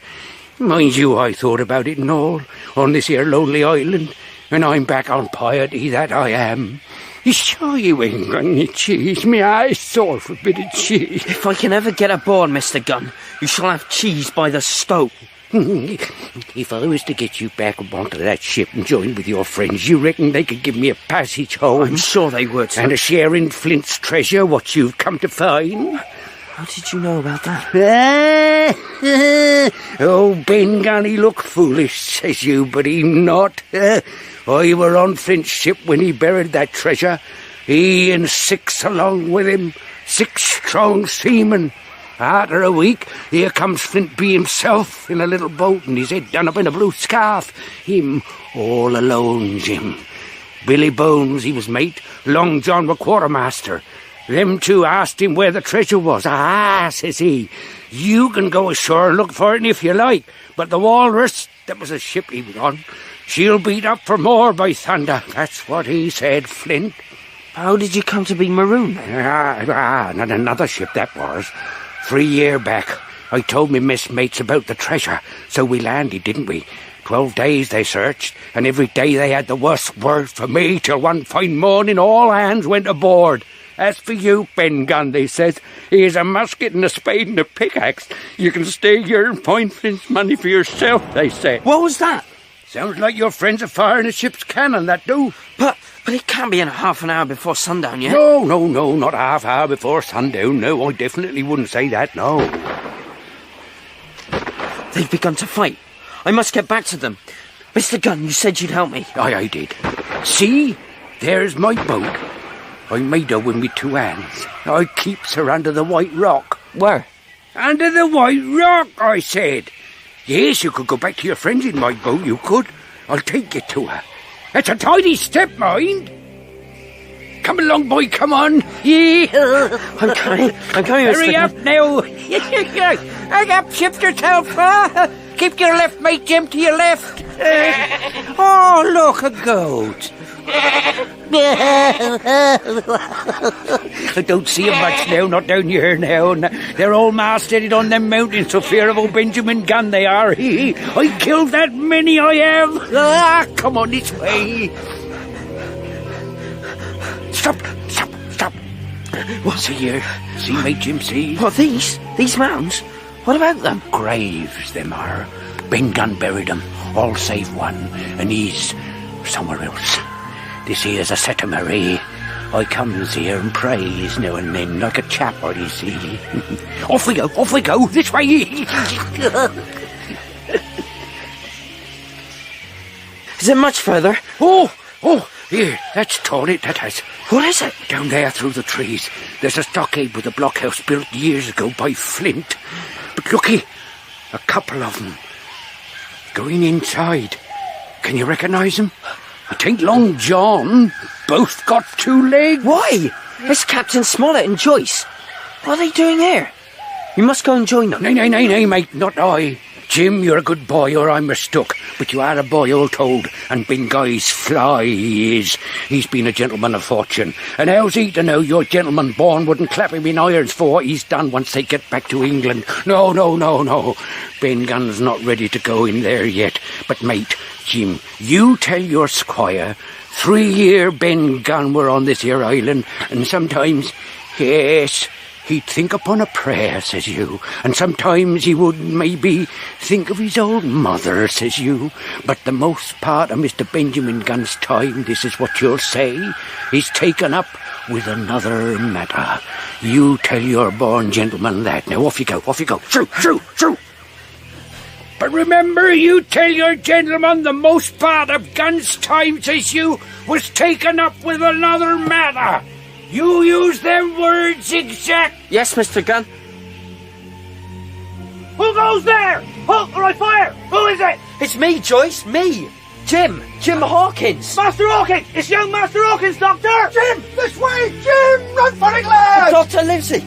Mind you, I thought about it and all, on this here lonely island, and I'm back on piety, that I am. You sure you ain't got any cheese? Me eyes sore for a bit of cheese. If I can ever get aboard, Mr. Gunn, You shall have cheese by the stove. If I was to get you back onto that ship and join with your friends, you reckon they could give me a passage home? I'm sure they would. And a share in Flint's treasure, what you've come to find? How did you know about that? Oh, Ben Gunn, he looked foolish, says you, but he not. I were on Flint's ship when he buried that treasure. He and 6 along with him, 6 strong seamen. After a week, here comes Flint by himself in a little boat and his head done up in a blue scarf. Him all alone, Jim. Billy Bones, he was mate. Long John were quartermaster. Them 2 asked him where the treasure was. Ah, says he, you can go ashore and look for it if you like, but the Walrus, that was a ship he was on, she'll beat up for more, by thunder. That's what he said, Flint. How did you come to be marooned? Not another ship, that was. 3 year back, I told me messmates about the treasure, so we landed, didn't we? 12 days they searched, and every day they had the worst word for me, till one fine morning all hands went aboard. As for you, Ben Gunn, they says, here's a musket and a spade and a pickaxe. You can stay here and find Flint's money for yourself, they said. What was that? Sounds like your friends are firing a ship's cannon, that do. But it can't be in half an hour before sundown yet. No, not half hour before sundown. No, I definitely wouldn't say that, no. They've begun to fight. I must get back to them. Mr. Gunn, you said you'd help me. Aye, I did. See? There's my boat. I made her with me 2 hands. I keeps her under the White Rock. Where? Under the White Rock, I said. Yes, you could go back to your friends in my boat, you could. I'll take you to her. It's a tidy step, mind. Come along, boy, come on. Yeah. I'm coming, Hurry up now. Hurry up, shift yourself. Keep your left, mate, Jim, to your left. Oh, look, a goat. I don't see 'em much now, not down here now. They're all mastheaded on them mountains for fear of old Benjamin Gunn, they are. I killed that many, I have. Come on this way. Stop. What's here? See, mate, Jim, see? What, these? These mounds? What about them? Graves, them are. Ben Gunn buried them, all save one, and he's somewhere else. This here's a set of Marie. I comes here and prays now and then, like a chap, I see. Off we go, this way. Is it much further? Oh, here, that's tall, it, that has. What is it? Down there through the trees, there's a stockade with a blockhouse built years ago by Flint. But looky, a couple of them going inside. Can you recognise them? It ain't Long John. Both got 2 legs. Why? It's Captain Smollett and Joyce. What are they doing here? You must go and join them. Nay, mate, not I. Jim, you're a good boy, or I'm mistook. But you are a boy, all told, and Ben Guy's fly, he is. He's been a gentleman of fortune. And how's he to know your gentleman born wouldn't clap him in irons for what he's done once they get back to England? No. Ben Gunn's not ready to go in there yet. But, mate, Jim, you tell your squire 3 year Ben Gunn were on this here island, and sometimes, yes, he'd think upon a prayer, says you, and sometimes he would maybe think of his old mother, says you, but the most part of Mr. Benjamin Gunn's time, this is what you'll say, he's taken up with another matter. You tell your born gentleman that. Now off you go. True. But remember, you tell your gentleman the most part of Gunn's time, says you, was taken up with another matter. You use them words exact. Yes, Mr. Gunn. Who goes there? Halt or I fire! Who is it? It's me, Joyce, me. Jim Hawkins. Master Hawkins! It's young Master Hawkins, Doctor! Jim, this way! Jim, run for England! Dr. Livesey.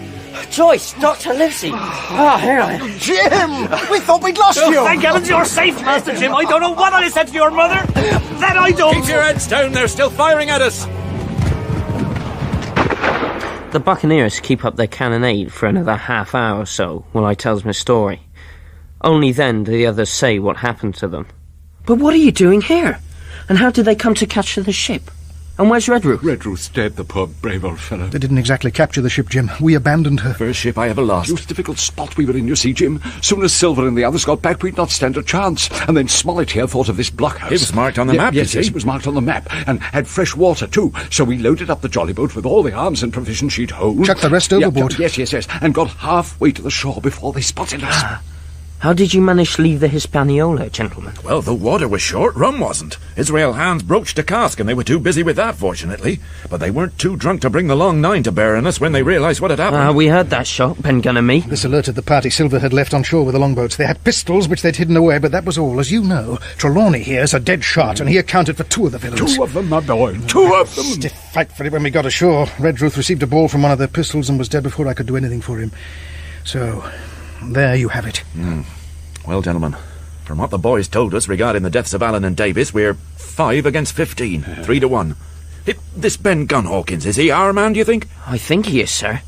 Joyce, Dr. Livesey. Here I am. Jim! We thought we'd lost you! Thank heavens you're safe, Master Jim. I don't know what I said to your mother. That I don't. Keep your heads down, they're still firing at us. The buccaneers keep up their cannonade for another half hour or so while I tells my story. Only then do the others say what happened to them. But what are you doing here? And how did they come to capture the ship? And where's Redruth? Redruth's dead, the poor brave old fellow. They didn't exactly capture the ship, Jim. We abandoned her. First ship I ever lost. Most difficult spot we were in, you see, Jim. Soon as Silver and the others got back, we'd not stand a chance. And then Smollett here thought of this blockhouse. It was marked on the map, yes, you see. Yes, it was marked on the map. And had fresh water, too. So we loaded up the jolly boat with all the arms and provisions she'd hold. Chucked the rest overboard. Yes. And got halfway to the shore before they spotted us. How did you manage to leave the Hispaniola, gentlemen? Well, the water was short, rum wasn't. Israel hands broached a cask, and they were too busy with that, fortunately. But they weren't too drunk to bring the long nine to bear on us when they realised what had happened. We heard that shot, Ben Gunn and me. This alerted the party Silver had left on shore with the longboats. They had pistols, which they'd hidden away, but that was all. As you know, Trelawney here's a dead shot, and he accounted for 2 of the villains. 2 of them, my boy. 2 of them. Stiff fight for it when we got ashore. Redruth received a ball from one of their pistols and was dead before I could do anything for him. So, there you have it. Well, gentlemen, from what the boys told us regarding the deaths of Allen and Davis, we're 5 against 15, 3 to 1. This Ben Gunn Hawkins, is he our man, do you think? I think he is, sir.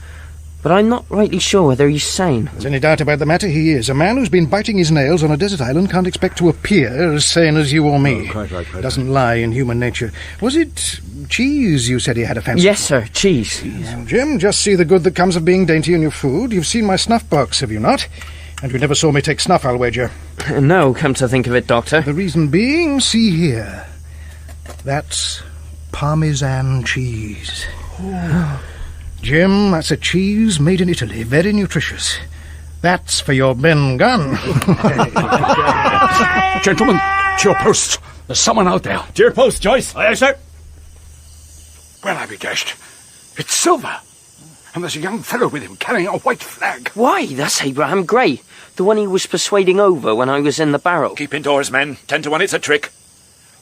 But I'm not rightly sure whether he's sane. There's any doubt about the matter, he is. A man who's been biting his nails on a desert island can't expect to appear as sane as you or me. Quite right. Doesn't lie in human nature. Was it cheese you said he had a fancy? Yes, sir, cheese. Jim, just see the good that comes of being dainty in your food. You've seen my snuff box, have you not? And you never saw me take snuff, I'll wager. No, come to think of it, Doctor. The reason being, see here. That's Parmesan cheese. Jim, that's a cheese made in Italy, very nutritious. That's for your Ben Gunn. Gentlemen, to your posts. There's someone out there. To your post, Joyce. Aye, sir. Well, I be dashed. It's Silver. And there's a young fellow with him carrying a white flag. Why, that's Abraham Gray, the one he was persuading over when I was in the barrow. Keep indoors, men. 10 to 1, it's a trick.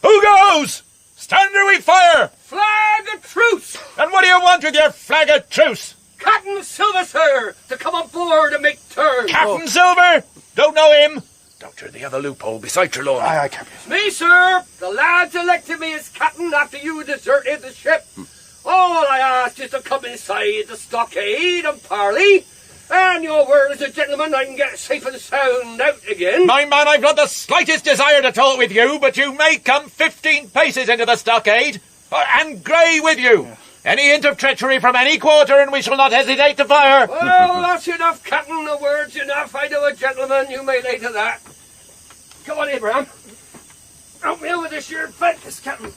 Who goes? Stand or we fire! Flag of truce! And what do you want with your flag of truce? Captain Silver, sir, to come on board and make terms. Captain Silver? Don't know him. Doctor, the other loophole beside Trelawney. Aye, Captain. Me, sir. The lads elected me as captain after you deserted the ship. All I ask is to come inside the stockade and parley, and your word as a gentleman I can get safe and sound out again. My man, I've not the slightest desire to talk with you, but you may come 15 paces into the stockade, and Gray with you. Any hint of treachery from any quarter, and we shall not hesitate to fire. Well, that's enough, Captain. The word's enough. I know a gentleman. You may lay to that. Come on, Abraham. Help me with this here fence, Captain.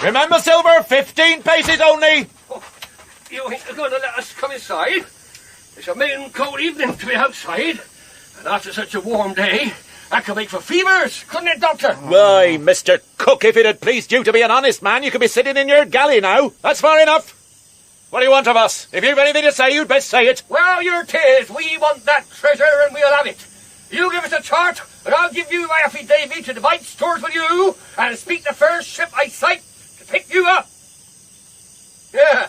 Remember, Silver, 15 paces only. Oh, you ain't going to let us come inside. It's a main cold evening to be outside, and after such a warm day, that could make for fevers, couldn't it, Doctor? Why, Mr. Cook, if it had pleased you to be an honest man, you could be sitting in your galley now. That's far enough. What do you want of us? If you've anything to say, you'd best say it. Well, your 'tis. We want that treasure, and we'll have it. You give us a chart, and I'll give you my affidavit to divide stores with you, and speak the first ship I sight to pick you up. Yeah.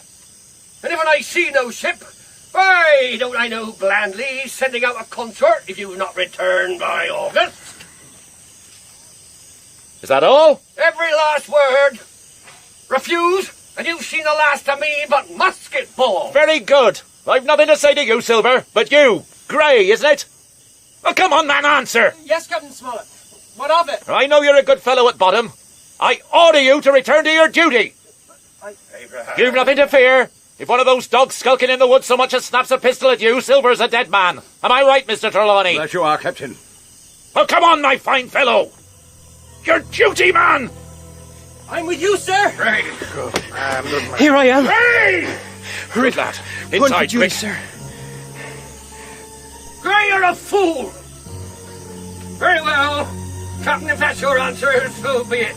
And if I see no ship, why, don't I know blandly sending out a consort if you've not returned by August? Is that all? Every last word. Refuse, and you've seen the last of me but musket ball. Very good. I've nothing to say to you, Silver, but you, Gray, isn't it? Well, come on, man, answer. Yes, Captain Smollett. What of it? I know you're a good fellow at bottom. I order you to return to your duty. You've nothing to fear. If one of those dogs skulking in the woods so much as snaps a pistol at you, Silver's a dead man. Am I right, Mr. Trelawney? That you are, Captain. Well, come on, my fine fellow. Your duty, man. I'm with you, sir. Right. Here I am. Hey! Good lad. Inside, duty, quick. sir. Gray, you're a fool. Very well. Captain, if that's your answer, so be it.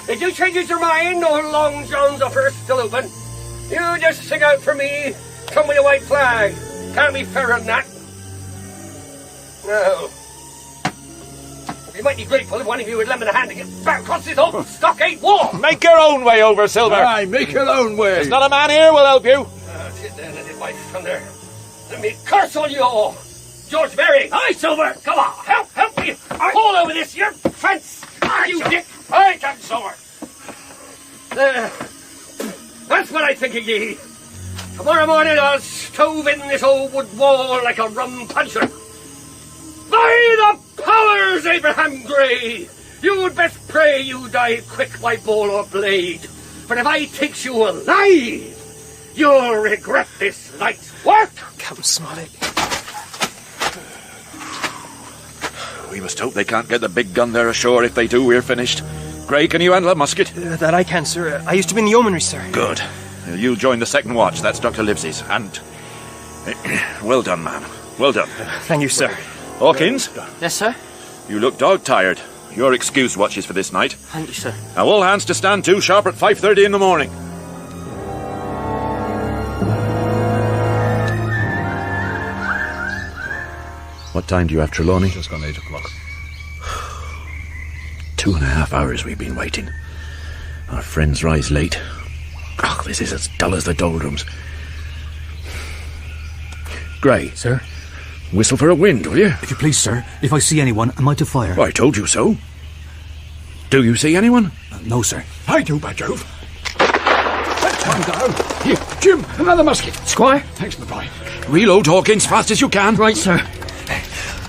If you change your mind, or Long John's offer still open, you just sing out for me, come with a white flag. Can't be fairer than that. No. You might be grateful if one of you would lend me a hand to get back across this old stockade wall. Make your own way over, Silver. Aye, make your own way. There's not a man here will help you. Sit there, let it by thunder. Let me curse on you all. George Berry. Aye, Silver. Come on, help me. Haul over this here fence. Aye, you dick. Aye, Captain Silver. That's what I think of ye. Tomorrow morning I'll stove in this old wood wall like a rum puncher. By the powers, Abraham Gray, You'd best pray you die quick by ball or blade. For if I takes you alive, you'll regret this night's work. Captain Smollett. We must hope they can't get the big gun there ashore. If they do, we're finished. Gray, can you handle a musket? That I can, sir. I used to be in the yeomanry, sir. Good. You'll join the second watch. That's Dr. Livesey's. And... well done, man. Well done. Thank you, sir. Hawkins? Yes, sir? You look dog-tired. Your excuse watches for this night. Thank you, sir. Now all hands to stand to, sharp at 5:30 in the morning. What time do you have, Trelawney? Just gone 8 o'clock. 2.5 hours we've been waiting. Our friends rise late. Oh, this is as dull as the doldrums. Gray. Sir? Whistle for a wind, will you? If you please, sir. If I see anyone, am I to fire? I told you so. Do you see anyone? No, sir. I do, by Jove. One down. Here, Jim, another musket. Squire? Thanks, my boy. Reload, Hawkins, fast as you can. Right, sir.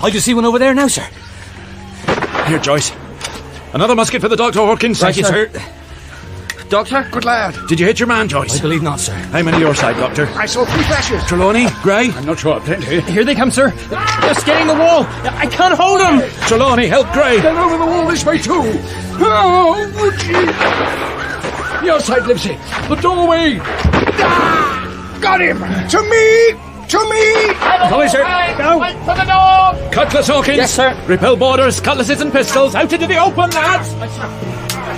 I just see one over there now, sir. Here, Joyce. Another musket for the doctor, Hawkins. Thank you, sir. Doctor? Good lad. Did you hit your man, Joyce? I believe not, sir. I'm on your side, Doctor. I saw 3 flashes. Trelawney, Gray? I'm not sure. Plenty. Here they come, sir. They're scaling the wall. I can't hold them. Trelawney, help Gray. They're over the wall this way, too. Oh, gee. Your side, Livesey. The doorway. Ah! Got him. To me. To me. Coming, sir. Now. Wait for the door. Cutlass, Hawkins. Yes, sir. Repel borders, cutlasses and pistols. Out into the open, lads.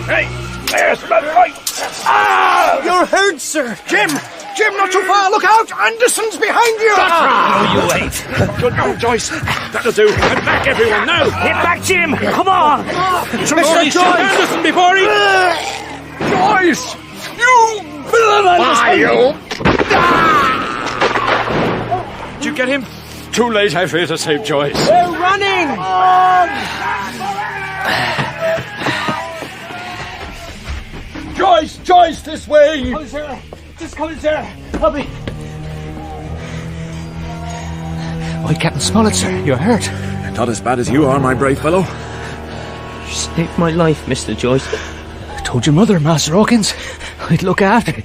Hey, there's the light. Ah! You're hurt, sir. Jim, not too far. Look out. Anderson's behind you. No, you ain't. Good now, Joyce. That'll do. Get back, everyone, now. Get back, Jim. Come on. Trelawney, shoot Anderson before he... Joyce! You villain! Why, you? Did you get him? Too late, I fear to save Joyce. They're running. Joyce, this way! Oh, sir. Just coming, sir. Help me. Why, Captain Smollett, sir, you're hurt. Not as bad as you are, my brave fellow. You saved my life, Mr. Joyce. I told your mother, Master Hawkins, I'd look after you.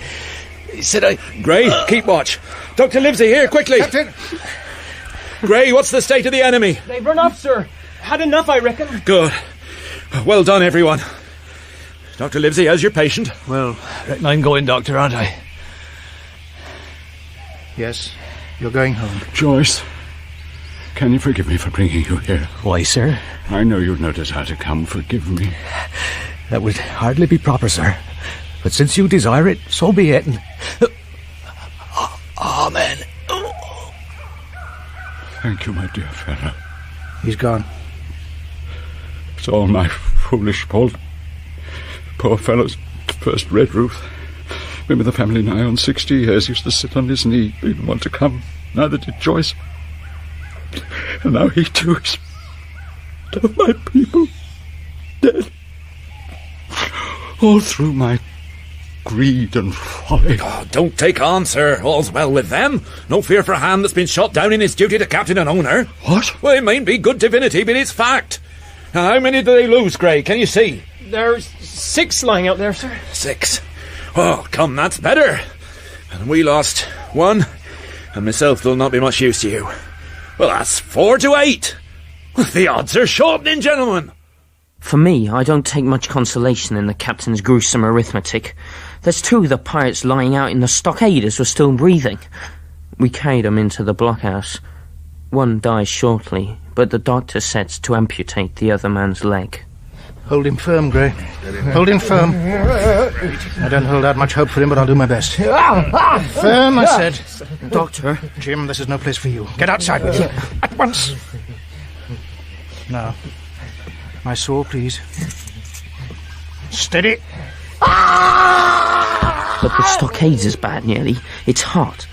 He said I... Gray, keep watch. Dr. Livesey, here, quickly. Captain! Gray, what's the state of the enemy? They've run off, sir. Had enough, I reckon. Good. Well done, everyone. Dr. Livesey, how's your patient? Well, reckon I'm going, Doctor, aren't I? Yes, you're going home. Joyce, can you forgive me for bringing you here? Why, sir? I know you'd no desire to come. Forgive me. That would hardly be proper, sir. But since you desire it, so be it. And... Amen. Thank you, my dear fellow. He's gone. It's all my foolish fault. Poor fellow's first red Ruth. Been with the family nigh on 60 years. Used to sit on his knee. Didn't want to come. Neither did Joyce. And now he too is... of my people. Dead. All through my greed and folly. Oh, don't take on, sir. All's well with them. No fear for a hand that's been shot down in his duty to captain and owner. What? Well, it mayn't be good divinity, but it's fact. Now, how many do they lose, Gray? Can you see? There's 6 lying out there, sir. 6. Oh, come, that's better. And we lost 1, and myself will not be much use to you. Well, that's 4 to 8. Well, the odds are shortening, gentlemen. For me, I don't take much consolation in the captain's gruesome arithmetic. There's 2 of the pirates lying out in the stockade as we're still breathing. We carried them into the blockhouse. One dies shortly, but the doctor sets to amputate the other man's leg. Hold him firm, Gray. Hold him firm. I don't hold out much hope for him, but I'll do my best. Firm, I said. Doctor. Jim, this is no place for you. Get outside with you. At once. Now, my saw, please. Steady. But the stockade's as bad, nearly. It's hot.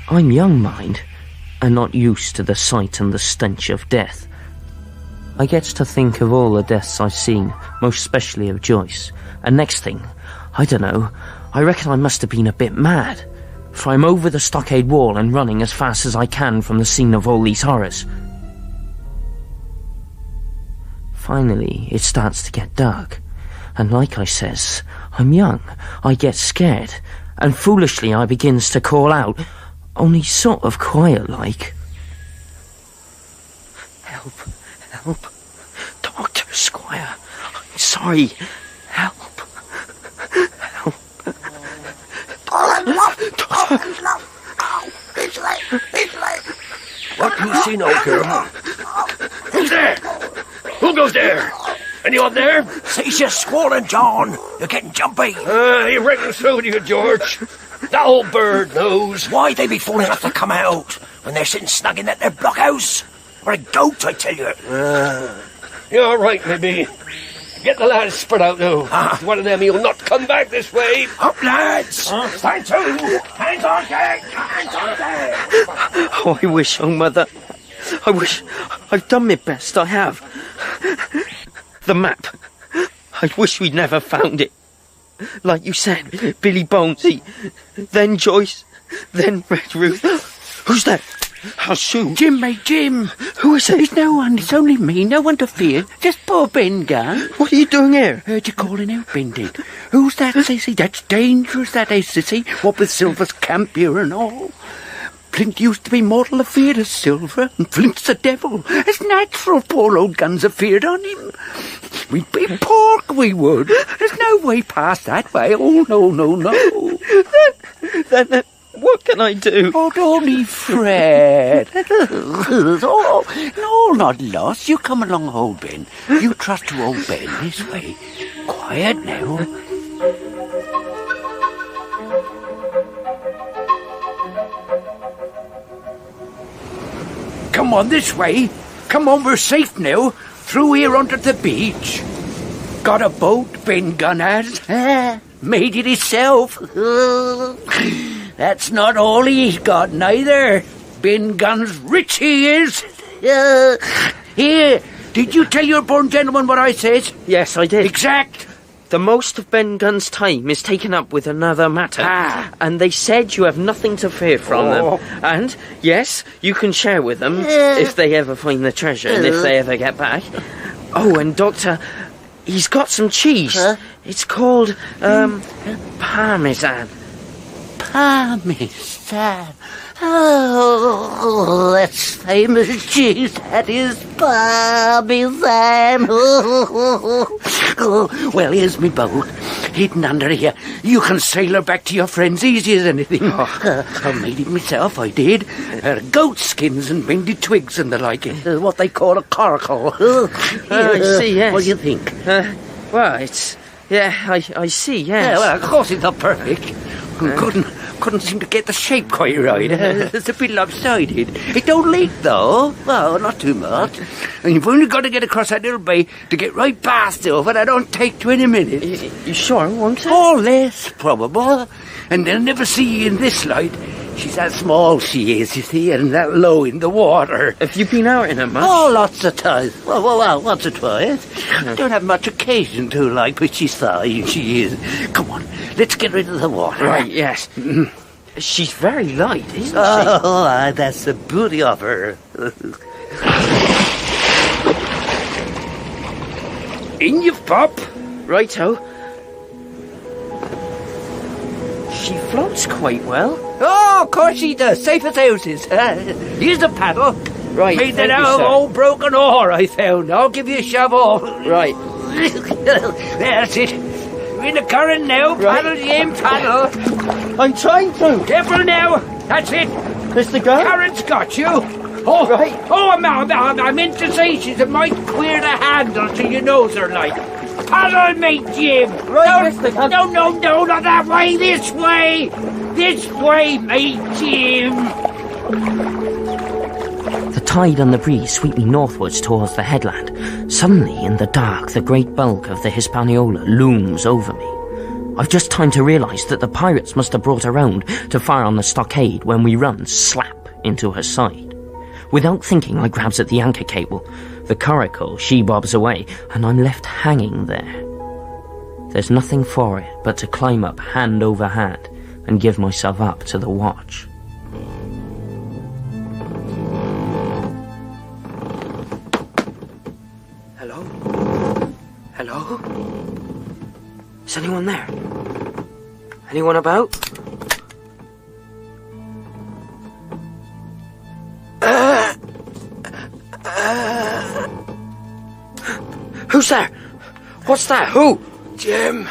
I'm young, mind, and not used to the sight and the stench of death. I gets to think of all the deaths I've seen, most especially of Joyce. And next thing, I dunno, I reckon I must have been a bit mad. For I'm over the stockade wall and running as fast as I can from the scene of all these horrors. Finally, it starts to get dark. And like I says, I'm young. I get scared. And foolishly I begins to call out, only sort of quiet-like. Help. Help. Doctor, Squire. I'm sorry. Help. Help. What do you see now, girl? Who's there? Who goes there? Anyone there? Cease your squalling, John. You're getting jumpy. He reckons so, do you, George? That old bird knows. Why'd they be fool enough to come out when they're sitting snug in that their blockhouse? Or a goat, I tell you. You're right, maybe. Get the lads spread out now. One of them, he'll not come back this way. Up, lads! Stand to! Hands on deck! Hands on deck! Oh, I wish, oh, Mother. I wish I've done my best, I have. The map. I wish we'd never found it. Like you said, Billy Bones, then Joyce, then Red Ruth. Who's that? I'll shoot. Jim, mate, Jim. Who is it? It's no one, it's only me, no one to fear. Just poor Ben Gunn. What are you doing here? Heard you calling out, Ben did. Who's that, sissy? That's dangerous, that is, sissy. What with Silver's camp here and all. Flint used to be mortal afeard of Silver, and Flint's a devil. It's natural poor old Gunn's afeard on him. We'd be pork, we would. There's no way past that way. Oh, no. Then what can I do? Oh, don't fret. all not lost. You come along, old Ben. You trust to old Ben this way. Quiet now. Come on, this way. Come on, we're safe now. Through here under the beach. Got a boat, Ben Gunn has. Made it himself. That's not all he's got, neither. Ben Gunn's rich, he is. Here, did you tell your born gentleman what I says? Yes, I did. Exact. The most of Ben Gunn's time is taken up with another matter, and they said you have nothing to fear from them. And, yes, you can share with them if they ever find the treasure and if they ever get back. Oh, and Doctor, he's got some cheese. It's called, Parmesan. Parmesan. Oh, that's famous cheese. That is Parmesan. Well, here's me boat, hidden under here. You can sail her back to your friends easy as anything. I made it myself, I did. Goat skins and bendy twigs and the like. What they call a coracle. I see, yes. What do you think? Well, it's... Yeah, I see, yes. Yeah, well, of course it's not perfect. Couldn't seem to get the shape quite right. It's a bit lopsided. It don't leak, though. Well, not too much. And you've only got to get across that little bay to get right past over. That don't take 20 minutes. You sure, won't it? Or less, probable. And they'll never see you in this light. She's that small, she is, you see, and that low in the water. Have you been out in her much? Oh, lots of times. Well, once or twice. Don't have much occasion to, like, but she's fine, she is. Come on, let's get rid of the water. Right, yes. She's very light, isn't she? Oh, that's the beauty of her. In you pop. Righto. She floats quite well. Oh, of course she does. Safe as houses. Here's the paddle. Right. Made that out of old broken ore I found. I'll give you a shovel. Right. That's it. We're in the current now. Right. Paddle, Jim, paddle. I'm trying to. Careful now. That's it. There's the gun. Current's got you. Oh, right. Oh, I meant to say she's a mite queer to handle till you knows her like. Paddle, mate, Jim. Right. No, not that way. This way. This way, mate, Jim. The tide and the breeze sweep me northwards towards the headland. Suddenly, in the dark, the great bulk of the Hispaniola looms over me. I've just time to realise that the pirates must have brought her round to fire on the stockade when we run slap into her side. Without thinking, I grabs at the anchor cable. The coracle she-bobs away, and I'm left hanging there. There's nothing for it but to climb up hand over hand and give myself up to the watch. Hello? Hello? Is anyone there? Anyone about? Who's there? What's that? Who? Jim.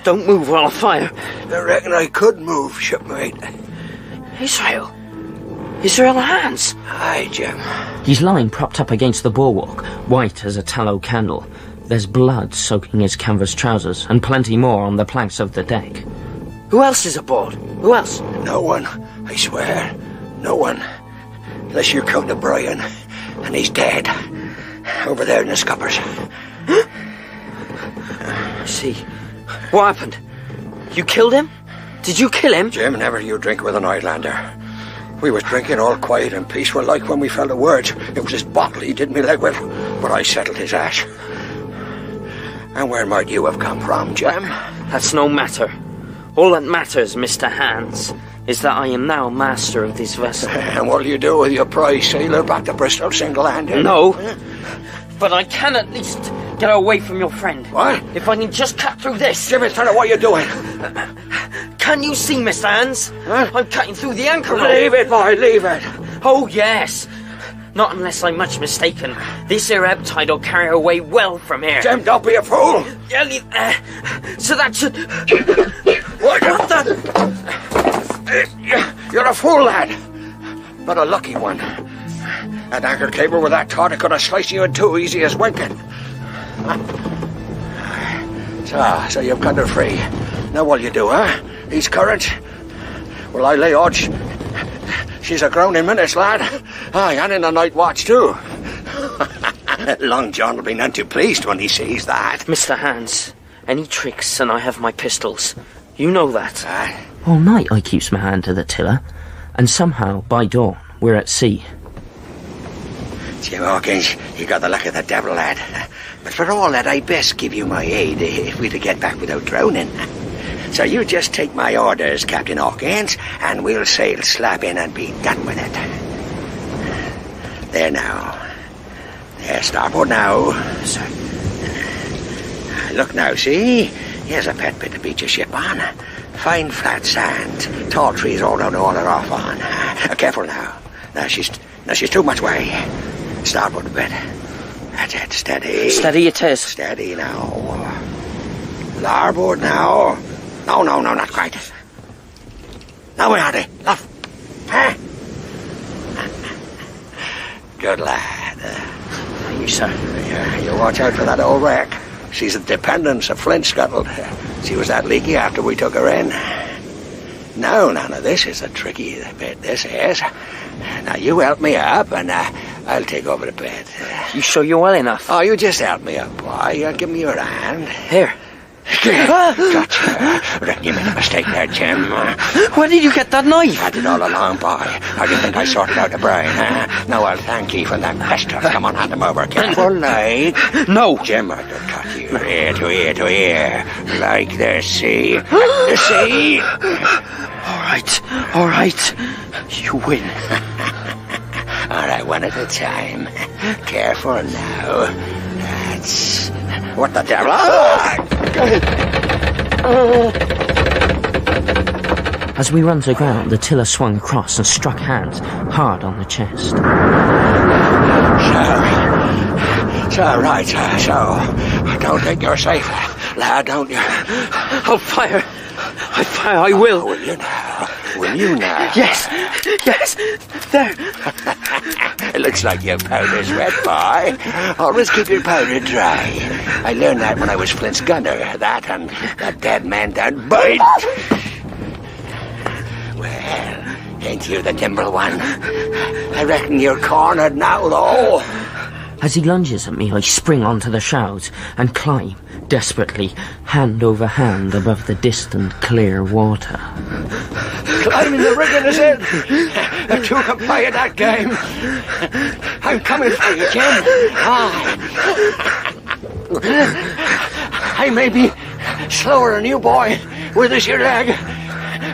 Don't move or I'll fire. I reckon I could move, shipmate. Israel Haines. Aye, Jim. He's lying propped up against the bulwark, white as a tallow candle. There's blood soaking his canvas trousers, and plenty more on the planks of the deck. Who else is aboard? Who else? No one, I swear. No one. Unless you count Brian, and he's dead. Over there in the scuppers. I see. What happened? You killed him? Did you kill him? Jim, never you drink with an Islander. We was drinking all quiet and peaceful like when we fell the words. It was his bottle he did me leg with, but I settled his ash. And where might you have come from, Jim? That's no matter. All that matters, Mr. Haines, is that I am now master of this vessel. And what'll you do with your prize sailor back to Bristol single-handed? No, but I can at least get away from your friend. What? If I can just cut through this. Jimmy, tell her what you're doing. Can you see, Mr. Haines? Huh? I'm cutting through the anchor rope. Leave it, boy, leave it. Oh, yes. Not unless I'm much mistaken. This here ebb tide'll carry her away well from here. Jim, don't be a fool. So that should... What the... You're a fool, lad. But a lucky one. That anchor cable with that taut, it could have sliced you in two easy as winking. So you've got her free. Now what'll you do, huh? These currents? Well, I lay odds she's aground in minutes, lad. Aye, and in the night watch, too. Long John will be none too pleased when he sees that. Mr. Haines, any tricks and I have my pistols. You know that. All night I keeps my hand to the tiller, and somehow, by dawn, we're at sea. Jim Hawkins, you got the luck of the devil, lad. But for all that, I'd best give you my aid if we're to get back without drowning. So you just take my orders, Captain Hawkins, and we'll sail slap in and be done with it. There now. There, starboard now. Sir. Look now, see? Here's a pet bit to beat your ship on. Fine flat sand. Tall trees all down the water off on. Careful now. Now she's too much way. Starboard a bit. That's it, steady. Steady it is. Steady now. Larboard now. No, not quite. Now where are they? Left. Huh? Good lad. Thank you, sir. You watch out for that old wreck. She's a dependence of Flint scuttled. She was that leaky after we took her in. No, none of this is a tricky bit, this is. Now, you help me up, and I'll take over the bed. You sure you're well enough? Oh, you just help me up, boy. Give me your hand. Here. Gotcha. Reckon you made a mistake there, Jim. Where did you get that knife? Had it all along, boy. How do you think I sorted out the brain, huh? Now I'll thank you for that pester. Come on, hand him over. Careful, like. No. Jim, I'll cut you ear to ear to ear. Like the sea. The sea. All right. You win. All right, one at a time. Careful now. That's... What the devil? As we run to ground, the tiller swung across and struck Haines hard on the chest. Right, so. Don't think you're safe, lad, don't you? I'll fire. I will. Will you now? Will you now? Yes. There. It looks like your powder's wet, boy. Always keep your powder dry. I learned that when I was Flint's gunner. That and that dead man don't bite. Well, ain't you the nimble one? I reckon you're cornered now, though. As he lunges at me, I spring onto the shrouds and climb, desperately, hand over hand above the distant, clear water. Climbing the rigging, is it? The two can play at that game. I'm coming for you, Jim. I may be slower than you, boy, with this your leg,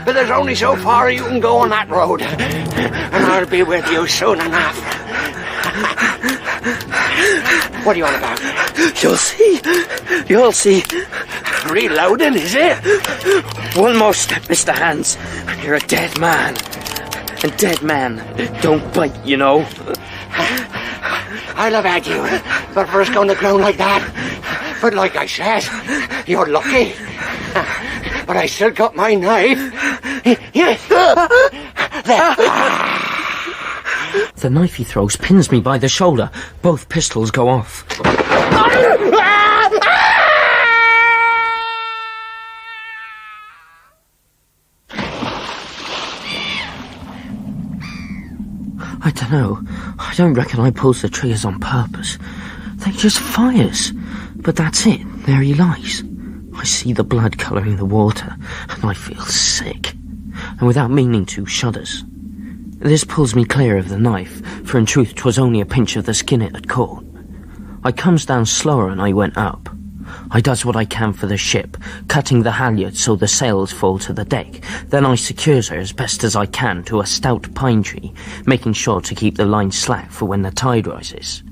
but there's only so far you can go on that road, and I'll be with you soon enough. What are you on about? You'll see. You'll see. Reloading, is it? One more step, Mr. Haines, and you're a dead man. And dead men don't bite, you know. I'll have had you, but first going to ground like that. But like I said, you're lucky. But I still got my knife. The knife he throws pins me by the shoulder. Both pistols go off. I don't know. I don't reckon I pulls the triggers on purpose. They just fires. But that's it. There he lies. I see the blood colouring the water, and I feel sick. And without meaning to, shudders. This pulls me clear of the knife, for in truth 'twas only a pinch of the skin it had caught. I comes down slower and I went up. I does what I can for the ship, cutting the halyards so the sails fall to the deck. Then I secures her as best as I can to a stout pine tree, making sure to keep the line slack for when the tide rises.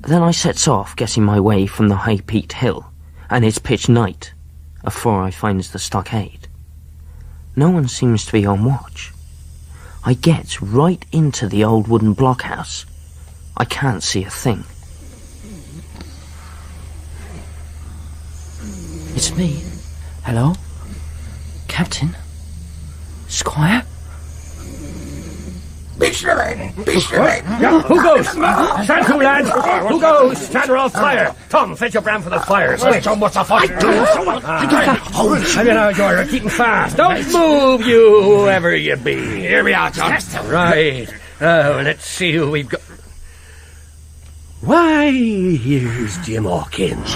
Then I sets off, getting my way from the high peaked hill, and it's pitch night, afore I finds the stockade. No one seems to be on watch. I gets right into the old wooden blockhouse. I can't see a thing. It's me. Hello? Captain? Squire? Yeah, who goes? Stand to, lads! Who goes? Stand or I'll fire! Tom, fetch your brand for the fire. John, what's the fuss? I mean, now, you're keeping fast. Don't move, you, whoever you be. Here we are, John. Right. Oh, let's see who we've got. Why, here's Jim Hawkins.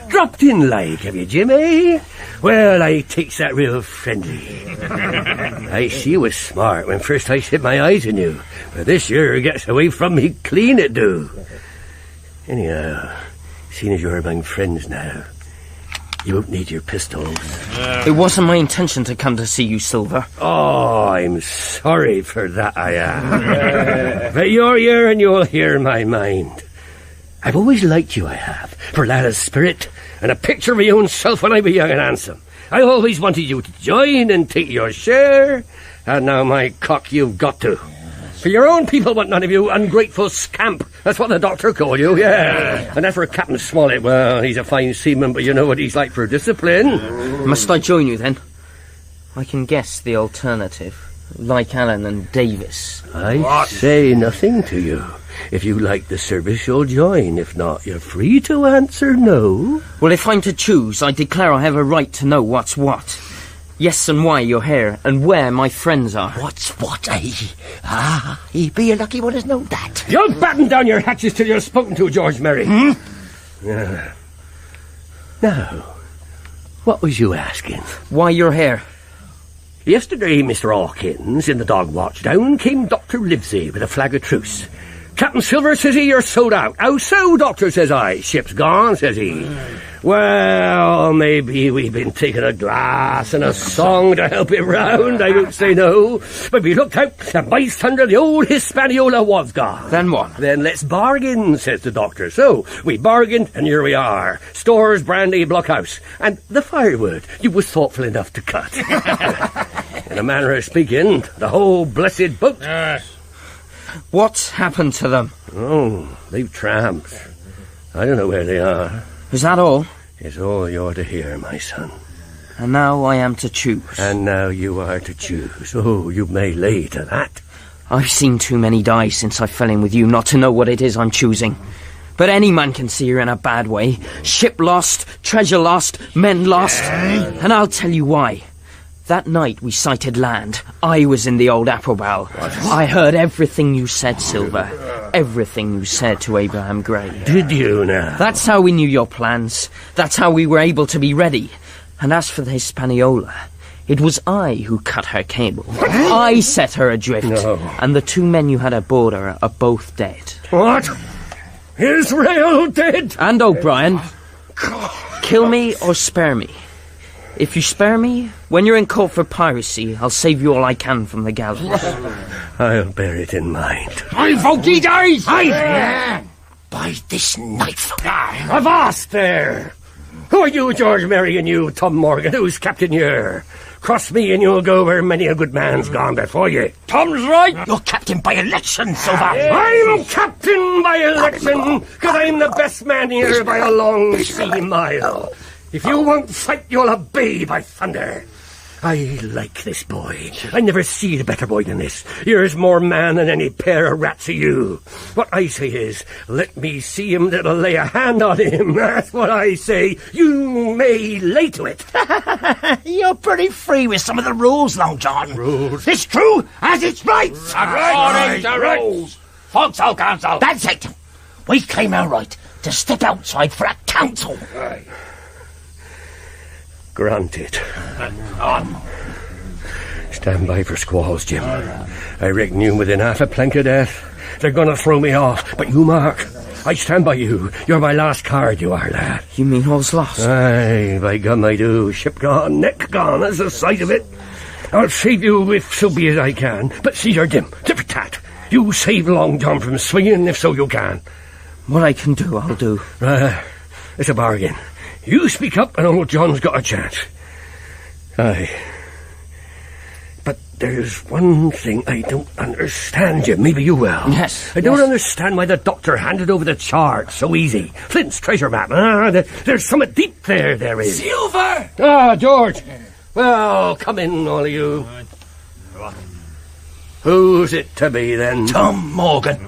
Dropped in like, have you, Jim, eh? Well, I takes that real friendly. I see you was smart when first I set my eyes on you, but this year gets away from me clean it do. Anyhow, seeing as you're among friends now, you won't need your pistols. It wasn't my intention to come to see you, Silver. Oh, I'm sorry for that, I am. But you're here and you'll hear my mind. I've always liked you, I have, for lad of spirit, and a picture of my own self when I was young and handsome. I always wanted you to join and take your share, and now my cock you've got to. For your own people want none of you, ungrateful scamp. That's what the doctor called you, yeah. And as for Captain Smollett, well, he's a fine seaman, but you know what he's like for discipline. Must I join you, then? I can guess the alternative, like Allen and Davis. I say nothing to you. If you like the service, you'll join. If not, you're free to answer no. Well, if I'm to choose, I declare I have a right to know what's what. Yes, and why you're here, and where my friends are. What's what, eh? Ah, he'd be a lucky one as know that. You'll batten down your hatches till you're spoken to, George Merry. Yeah. Now, what was you asking? Why you're here. Yesterday, Mr. Hawkins, in the dog watch, down came Dr. Livesey with a flag of truce. Captain Silver, says he, you're sold out. How so, Doctor, says I. Ship's gone, says he. Well, maybe we've been taking a glass and a song to help it round, I don't say no. But we looked out, and by thunder, the old Hispaniola was gone. Then what? Then let's bargain, says the doctor. So, we bargained, and here we are. Stores, brandy, blockhouse. And the firewood you was thoughtful enough to cut. In a manner of speaking, the whole blessed boat. What's happened to them? Oh, they've tramped. I don't know where they are. Is that all? It's all you're to hear, my son. And now I am to choose. And now you are to choose. Oh, you may lay to that. I've seen too many die since I fell in with you not to know what it is I'm choosing. But any man can see you're in a bad way. Ship lost, treasure lost, men lost. And I'll tell you why. That night we sighted land. I was in the old apple barrel. I heard everything you said, Silver. Everything you said to Abraham Gray. Did you now? That's how we knew your plans. That's how we were able to be ready. And as for the Hispaniola, it was I who cut her cable. I set her adrift. No. And the two men you had aboard her are both dead. What? Israel dead? And O'Brien. Kill me or spare me. If you spare me, when you're in court for piracy, I'll save you all I can from the gallows. I'll bear it in mind. I vote he dies! By this knife. Avast there! Who are you, George Mary, and you, Tom Morgan? Who's captain here? Cross me and you'll go where many a good man's gone before you. Tom's right. You're captain by election, Silver. I'm captain by election, because I'm the best man here by a long sea mile. If you won't fight, you'll obey, by thunder. I like this boy. I never seed a better boy than this. You're more man than any pair of rats of you. What I say is, let me see him that'll lay a hand on him. That's what I say. You may lay to it. You're pretty free with some of the rules, Long John. Rules? It's true as it's right. According to rules. Foxhole Council. That's it. We came out right to step outside for a council. Granted. Stand by for squalls, Jim. I reckon you within half a plank of death. They're gonna throw me off, but you mark. I stand by you. You're my last card, you are, lad. You mean all's lost? Aye, by gum I do. Ship gone, neck gone, that's the sight of it. I'll save you if so be as I can. But see here, Jim, tip for tat. You save Long John from swinging if so you can. What I can do, I'll do. It's a bargain. You speak up and old John's got a chance. Aye. But there's one thing I don't understand, Jim. Maybe you will. Yes. I don't understand why the doctor handed over the chart so easy. Flint's treasure map. There's something deep there is. Silver! George. Well, come in, all of you. Who's it to be, then? Tom Morgan.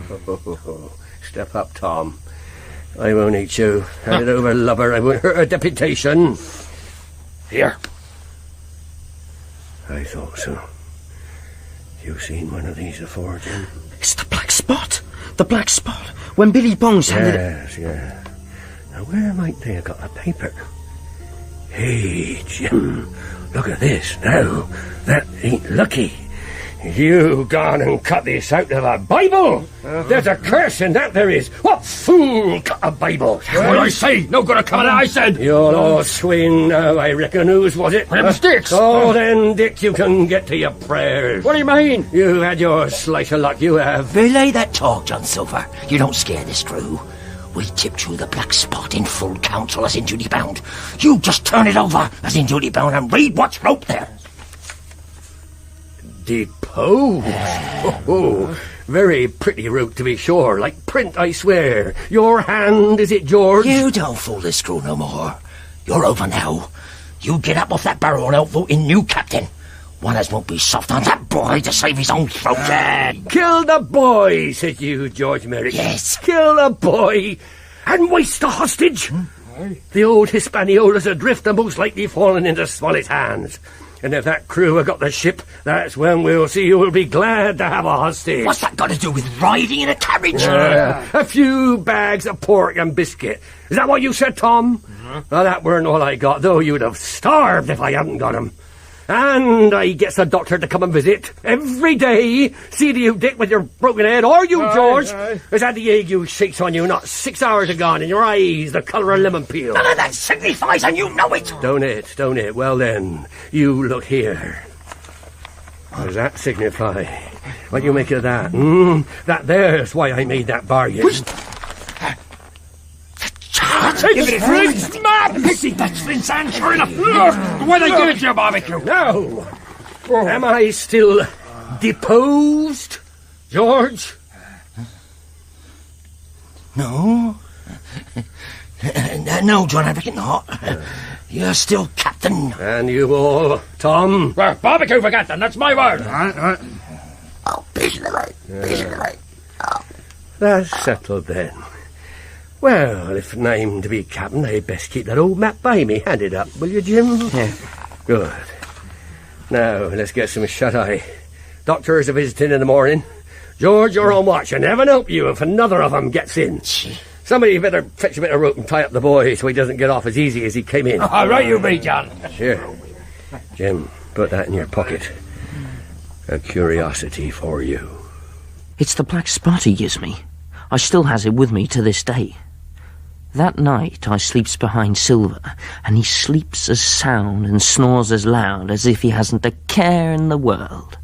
Step up, Tom. I won't eat you. Hand it over, lubber. I won't hurt a deputation. Here. I thought so. You seen one of these afore, Jim? It's the black spot. The black spot. When Billy Bones handed it... Yes, yeah. Now, where might they have got the paper? Hey, Jim. Look at this. Now, that ain't lucky. You gone and cut this out of a Bible? There's a curse in that, there is. What fool cut a Bible? What I say? No good a coming out, I said. You'll all swing now, I reckon. Whose was it? Them sticks. Oh, then, Dick, you can get to your prayers. What do you mean? You had your slice of luck, you have. Belay that talk, John Silver. You don't scare this crew. We tipped you the black spot in full council as in duty bound. You just turn it over as in duty bound and read what's wrote there. Deposed? Oh, very pretty route to be sure. Like print, I swear. Your hand, is it, George? You don't fool this crew no more. You're over now. You get up off that barrel and outvote in new captain. One as won't be soft on that boy to save his own throat. Kill the boy, said you, George Merrick. Yes. Kill the boy and waste the hostage. The old Hispaniola's adrift and most likely fallen into Swallow's hands. And if that crew have got the ship, that's when we'll see who'll be glad to have a hostage. What's that got to do with riding in a carriage? A few bags of pork and biscuit. Is that what you said, Tom? Well, that weren't all I got, though you'd have starved if I hadn't got 'em. And I gets the doctor to come and visit every day. See to you, Dick, with your broken head, or you, George. Is that the ague shakes on you, not 6 hours agone, and your eyes the colour of lemon peel? None of that signifies, and you know it. Don't it? Well then, you look here. What does that signify? What do you make of that? That there's why I made that bargain. Give it Flint! Mad! That's Flint's hand, sure enough. Why they give it to you, barbecue? No. Am I still deposed, George? No. No, John, I reckon not. You're still captain. And you all, Tom? Well, barbecue for captain, that's my word. Oh, peaceably. That's settled then. Well, if I'm to be captain, I'd best keep that old map by me. Hand it up, will you, Jim? Yeah. Good. Now, let's get some shut-eye. Doctors are visiting in the morning. George, you're on watch, and heaven help you if another of them gets in. Somebody better fetch a bit of rope and tie up the boy so he doesn't get off as easy as he came in. All right, you be, John. Here. Jim, put that in your pocket. A curiosity for you. It's the black spot he gives me. I still has it with me to this day. That night I sleeps behind Silver, and he sleeps as sound and snores as loud as if he hasn't a care in the world.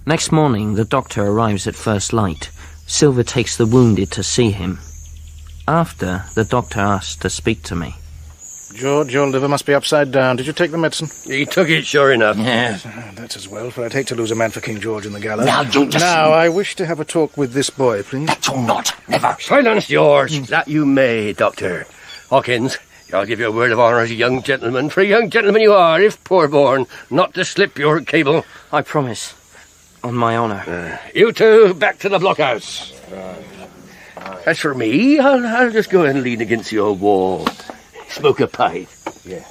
Next morning the doctor arrives at first light. Silver takes the wounded to see him. After, the doctor asks to speak to me. George, your liver must be upside down. Did you take the medicine? He took it, sure enough. Yes. That's as well, for I'd hate to lose a man for King George in the gallows. Now, you just... Now, I wish to have a talk with this boy, please. That you'll not. Never. Silence, George. That you may, Doctor. Hawkins, I'll give you a word of honour as a young gentleman. For a young gentleman you are, if poor-born, not to slip your cable. I promise. On my honour. You two, back to the blockhouse. As for me, I'll just go and lean against the old wall. Smoke a pipe. Yeah.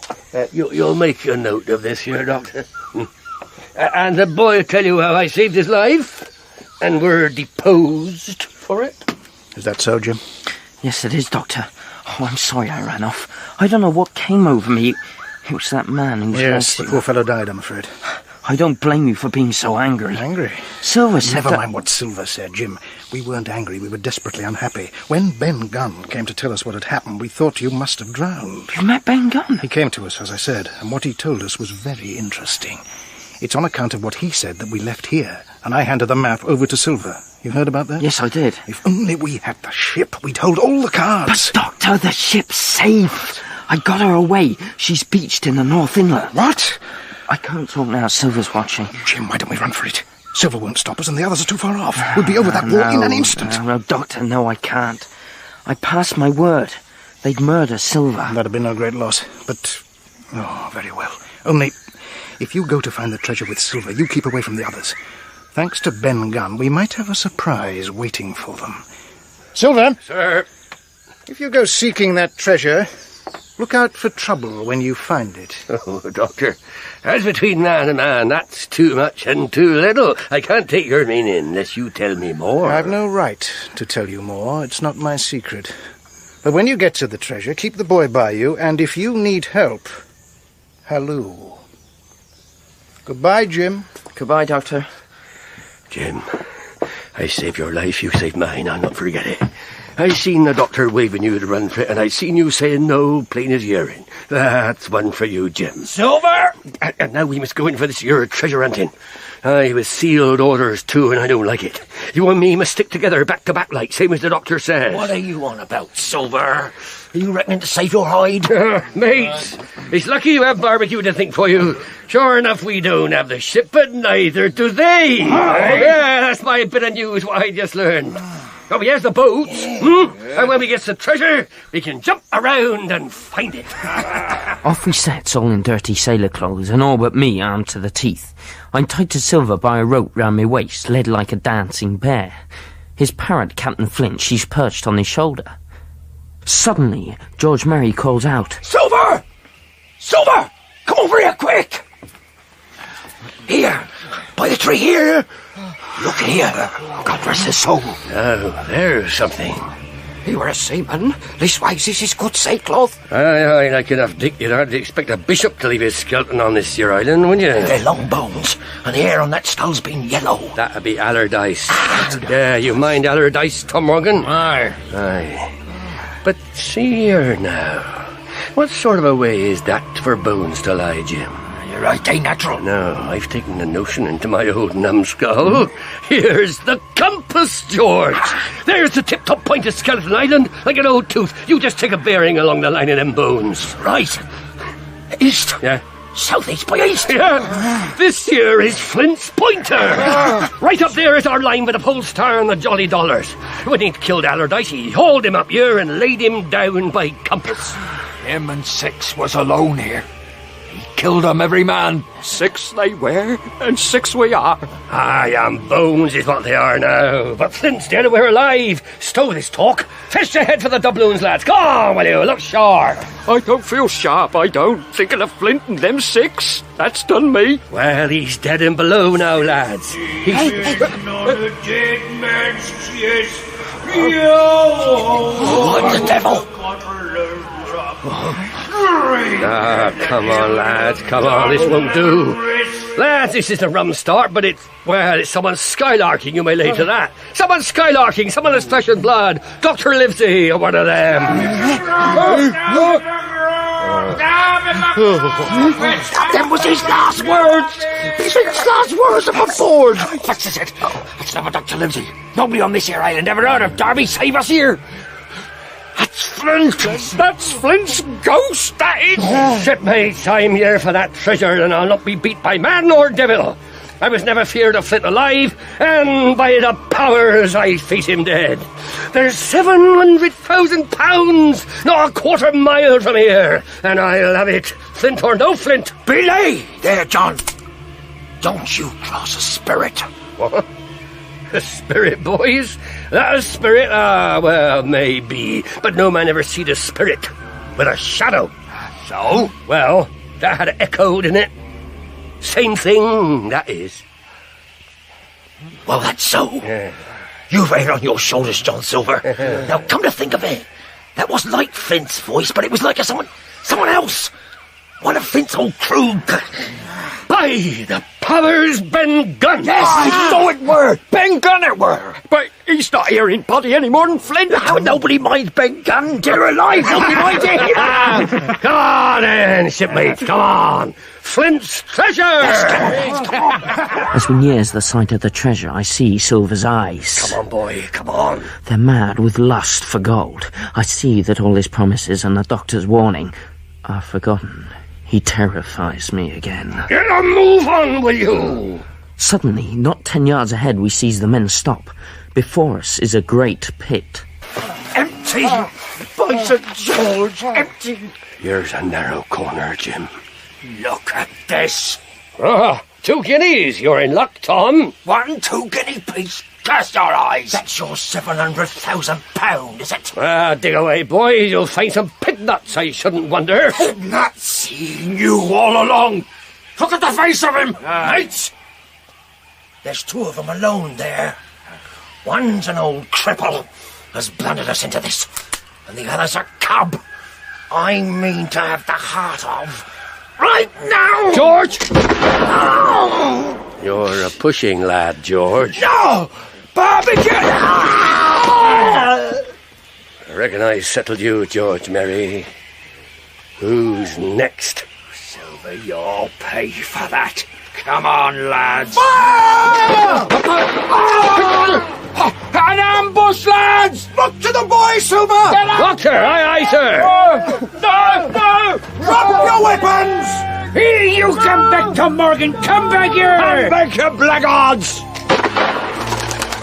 You'll make a note of this here, Doctor. And the boy will tell you how I saved his life, and were deposed for it. Is that so, Jim? Yes, it is, Doctor. Oh, I'm sorry I ran off. I don't know what came over me. It was that man who was... Yes, the poor fellow died, I'm afraid. I don't blame you for being so angry. Angry? Silver said Never mind what Silver said, Jim. We weren't angry, we were desperately unhappy. When Ben Gunn came to tell us what had happened, we thought you must have drowned. You met Ben Gunn? He came to us, as I said, and what he told us was very interesting. It's on account of what he said that we left here, and I handed the map over to Silver. You heard about that? Yes, I did. If only we had the ship, we'd hold all the cards. But, Doctor, the ship's safe. I got her away. She's beached in the North Inlet. What? I can't talk now. Silver's watching. Jim, why don't we run for it? Silver won't stop us, and the others are too far off. We'll be over that wall in an instant. No, Doctor, no, I can't. I passed my word. They'd murder Silver. That'd have been no great loss, but... Oh, very well. Only, if you go to find the treasure with Silver, you keep away from the others. Thanks to Ben Gunn, we might have a surprise waiting for them. Silver! Sir? If you go seeking that treasure, look out for trouble when you find it. Oh, Doctor, as between man and man, that's too much and too little. I can't take your meaning unless you tell me more. I've no right to tell you more. It's not my secret. But when you get to the treasure, keep the boy by you, and if you need help, halloo. Goodbye, Jim. Goodbye, Doctor. Jim, I saved your life, you saved mine, I'll not forget it. I seen the doctor waving you to run for it, and I seen you saying no, plain as hearing. That's one for you, Jim. Silver! And now we must go in for this year treasure hunting. Aye, with sealed orders, too, and I don't like it. You and me must stick together back to back like, same as the doctor says. What are you on about, Silver? Are you reckoning to save your hide? Mates, it's lucky you have barbecue to think for you. Sure enough, we don't have the ship, but neither do they. Yeah, that's my bit of news what I just learned. Oh, here's the boats. And when we get the treasure, we can jump around and find it. Off we sets, all in dirty sailor clothes, and all but me armed to the teeth. I'm tied to Silver by a rope round my waist, led like a dancing bear. His parrot, Captain Flint, she's perched on his shoulder. Suddenly, George Merry calls out, Silver! Silver! Come over here, quick! Here, by the tree here. Look here. God rest his soul. Oh, there's something. He were a seaman. Leastwise, this is good sailcloth. Aye, like enough, Dick. You'd hardly expect a bishop to leave his skeleton on this here island, wouldn't you? They're long bones, and the hair on that skull's been yellow. That'd be Allardyce. Yeah, you mind Allardyce, Tom Morgan? Aye. Aye. But see here now. What sort of a way is that for bones to lie, Jim? You're right, ain't natural. No, I've taken the notion into my old numbskull. Here's the compass, George. There's the tip-top point of Skeleton Island, like an old tooth. You just take a bearing along the line of them bones. Right. East. Yeah. Southeast by east. Yeah. This here is Flint's pointer. Right up there is our line with the pole star and the jolly dollars. When he'd killed Allardyce, he hauled him up here and laid him down by compass. Him and 6 was alone here. He killed 'em every man. 6 they were, and 6 we are. Aye, and bones is what they are now. But Flint's dead and we're alive. Stow this talk. Fetch your head for the doubloons, lads. Go on, will you? Look sharp. I don't feel sharp, I don't. Thinking of Flint and them 6. That's done me. Well, he's dead and below now, lads. He's... Not a dead man's chest. What the devil? Ah, come on, lads, come on, this won't do. Lads, this is a rum start, but it's someone skylarking, you may lay to that. Someone skylarking, someone that's flesh and blood. Dr. Livesey, or one of them. Them was his last words. His last words aboard. What's this? It's never Dr. Livesey. Nobody on this here island ever heard of Darby save us here. That's Flint. That's Flint's ghost, that is. Shipmates, I'm here for that treasure, and I'll not be beat by man or devil. I was never feared of Flint alive, and by the powers I face him dead. There's £700,000, not a quarter mile from here, and I'll have it, Flint or no Flint. Belay! There, John. Don't you cross a spirit. What? A spirit, boys? That a spirit? Ah, well, maybe. But no man ever seed a spirit with a shadow. So? Well, that had echoed in it. Same thing, that is. Well, that's so. Yeah. You've air on your shoulders, John Silver. Now, come to think of it, that wasn't like Flint's voice, but it was like someone else. One of Flint's old crew. By the powers, Ben Gunn! Yes, I know it were. Ben Gunn it were. But he's not here in body any more than Flint. How nobody minds Ben Gunn. They're alive. Nobody minds him. Come on, then, shipmates, come on. Flint's treasure! Yes, come on. As we nears the sight of the treasure, I see Silver's eyes. Come on, boy, come on. They're mad with lust for gold. I see that all his promises and the doctor's warning are forgotten. He terrifies me again. Get a move on, will you? Suddenly, not 10 yards ahead, we sees the men stop. Before us is a great pit. Empty! By St. George, empty! Here's a narrow corner, Jim. Look at this. 2 guineas. You're in luck, Tom. 1 2 guinea piece. Cast your eyes. That's your £700,000, is it? Dig away, boys. You'll find some pig nuts, I shouldn't wonder. Pig nuts? Seen you all along. Look at the face of him, mates. There's 2 of them alone there. One's an old cripple, has blundered us into this, and the other's a cub. I mean to have the heart of... right now! George! No! You're a pushing lad, George. No! Barbecue! I reckon I settled you, George Merry. Who's next? Silver, you'll pay for that. Come on, lads. An ambush, lads! Look to the boy, Silver! Doctor, aye, sir. No! Drop your weapons! Here, you come back to Morgan. Come back here! Come back, you blackguards!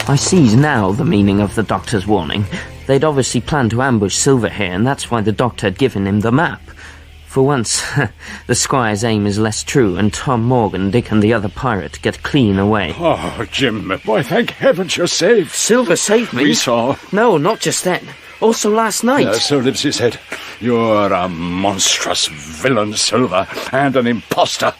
I sees now the meaning of the doctor's warning. They'd obviously planned to ambush Silver here, and that's why the doctor had given him the map. For once, the Squire's aim is less true, and Tom Morgan, Dick and the other pirate get clean away. Oh, Jim, why, thank heavens you're safe. Silver saved me? We saw. No, not just then. Also last night. So Livesey said. You're a monstrous villain, Silver, and an imposter.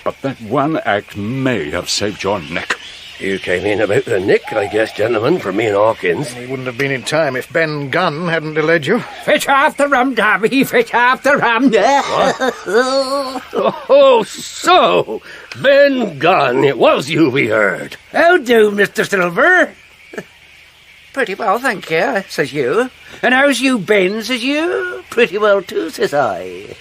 But that one act may have saved your neck. You came in about the nick, I guess, gentlemen, for me and Hawkins. He wouldn't have been in time if Ben Gunn hadn't delayed you. Fetch half the rum, Darby, fetch half the rum. Oh, so, Ben Gunn, it was you we heard. How do, Mr. Silver? Pretty well, thank you, says you. And how's you, Ben, says you? Pretty well too, says I.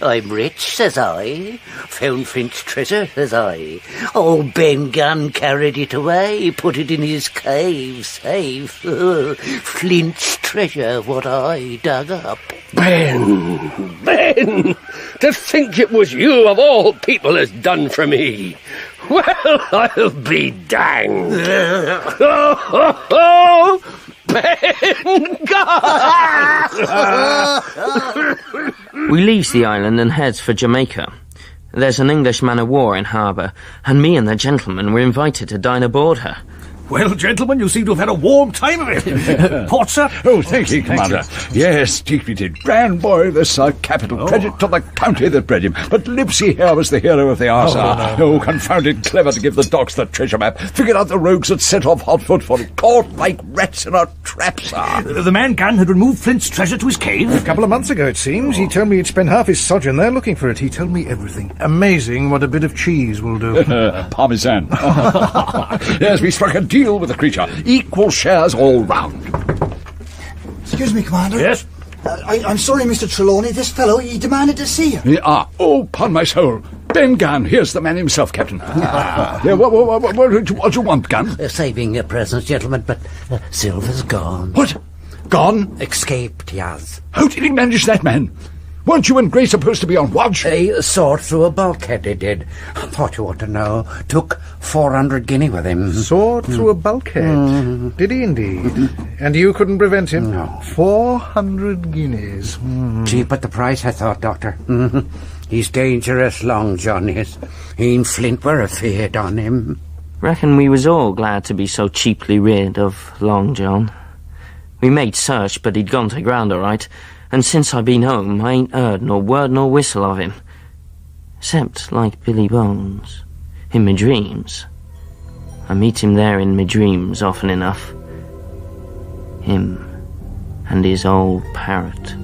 I'm rich, says I. Found Flint's treasure, says I. Old Ben Gunn carried it away, put it in his cave, safe. Flint's treasure, what I dug up. Ben! To think it was you of all people has done for me. Well, I'll be danged. Oh, Ben Gunn! We leaves the island and heads for Jamaica. There's an English man-of-war in harbour, and me and the gentleman were invited to dine aboard her. Well, gentlemen, you seem to have had a warm time of it. Port, sir? Oh, thank you, Commander. Yes, Dick, we did. Grand boy, this capital credit to the county that bred him. But Livesey here was the hero of the hour, sir. Oh, confounded clever to give the dogs the treasure map. Figured out the rogues that set off Hotfoot for it. Caught like rats in a trap, sir. The man Gunn had removed Flint's treasure to his cave? A couple of months ago, it seems. He told me he'd spent half his sojourn there looking for it. He told me everything. Amazing what a bit of cheese will do. Parmesan. Yes, we struck a deal with the creature. Equal shares all round. Excuse me, Commander. Yes? I'm sorry, Mr. Trelawney. This fellow, he demanded to see you. Oh, upon my soul. Ben Gunn, here's the man himself, Captain. Yeah, what do you want, Gunn? Saving your presence, gentlemen, but Silver's gone. What? Gone? Escaped, he has. How did he manage that, man? Weren't you and Gray supposed to be on watch? He soared through a bulkhead, he did. I thought you ought to know. Took 400 guinea with him. Soared through a bulkhead? Did he indeed? And you couldn't prevent him? No. 400 guineas. Cheap at the price, I thought, Doctor. He's dangerous, Long John is. He and Flint were afeard on him. Reckon we was all glad to be so cheaply rid of Long John. We made search, but he'd gone to ground all right. And since I been home, I ain't heard nor word nor whistle of him. Except, like Billy Bones, in me dreams. I meet him there in me dreams often enough. Him and his old parrot.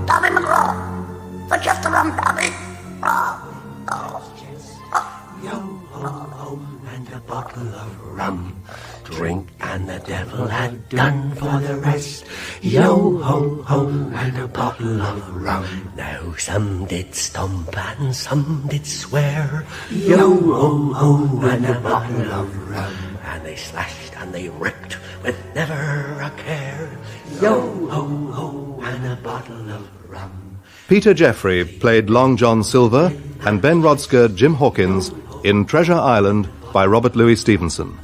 Tommy McGraw, for just a rum, Tommy. Yo ho ho, and a bottle of rum. Drink and the devil had done for the rest. Yo ho ho, and a bottle of rum. Now some did stomp and some did swear. Yo ho ho, and a bottle of rum. And they slashed and they ripped with never a care. Yo ho ho, and a bottle of rum. Peter Geoffrey played Long John Silver and Ben Rodska Jim Hawkins in Treasure Island by Robert Louis Stevenson.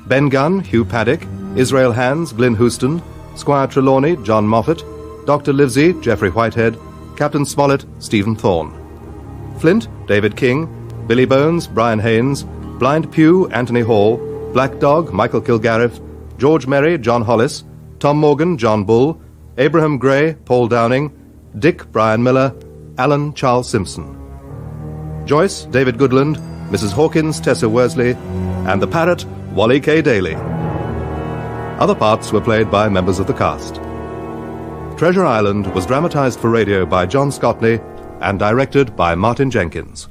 Ben Gunn, Hugh Paddick, Israel Haines, Glyn Houston, Squire Trelawney, John Moffat, Dr. Livesey, Geoffrey Whitehead, Captain Smollett, Stephen Thorne. Flint, David King, Billy Bones, Brian Haines, Blind Pew, Anthony Hall, Black Dog, Michael Kilgariff, George Merry, John Hollis, Tom Morgan, John Bull, Abraham Gray, Paul Downing, Dick, Brian Miller, Alan, Charles Simpson. Joyce, David Goodland, Mrs. Hawkins, Tessa Worsley, and the parrot, Wally K. Daly. Other parts were played by members of the cast. Treasure Island was dramatized for radio by John Scotney and directed by Martin Jenkins.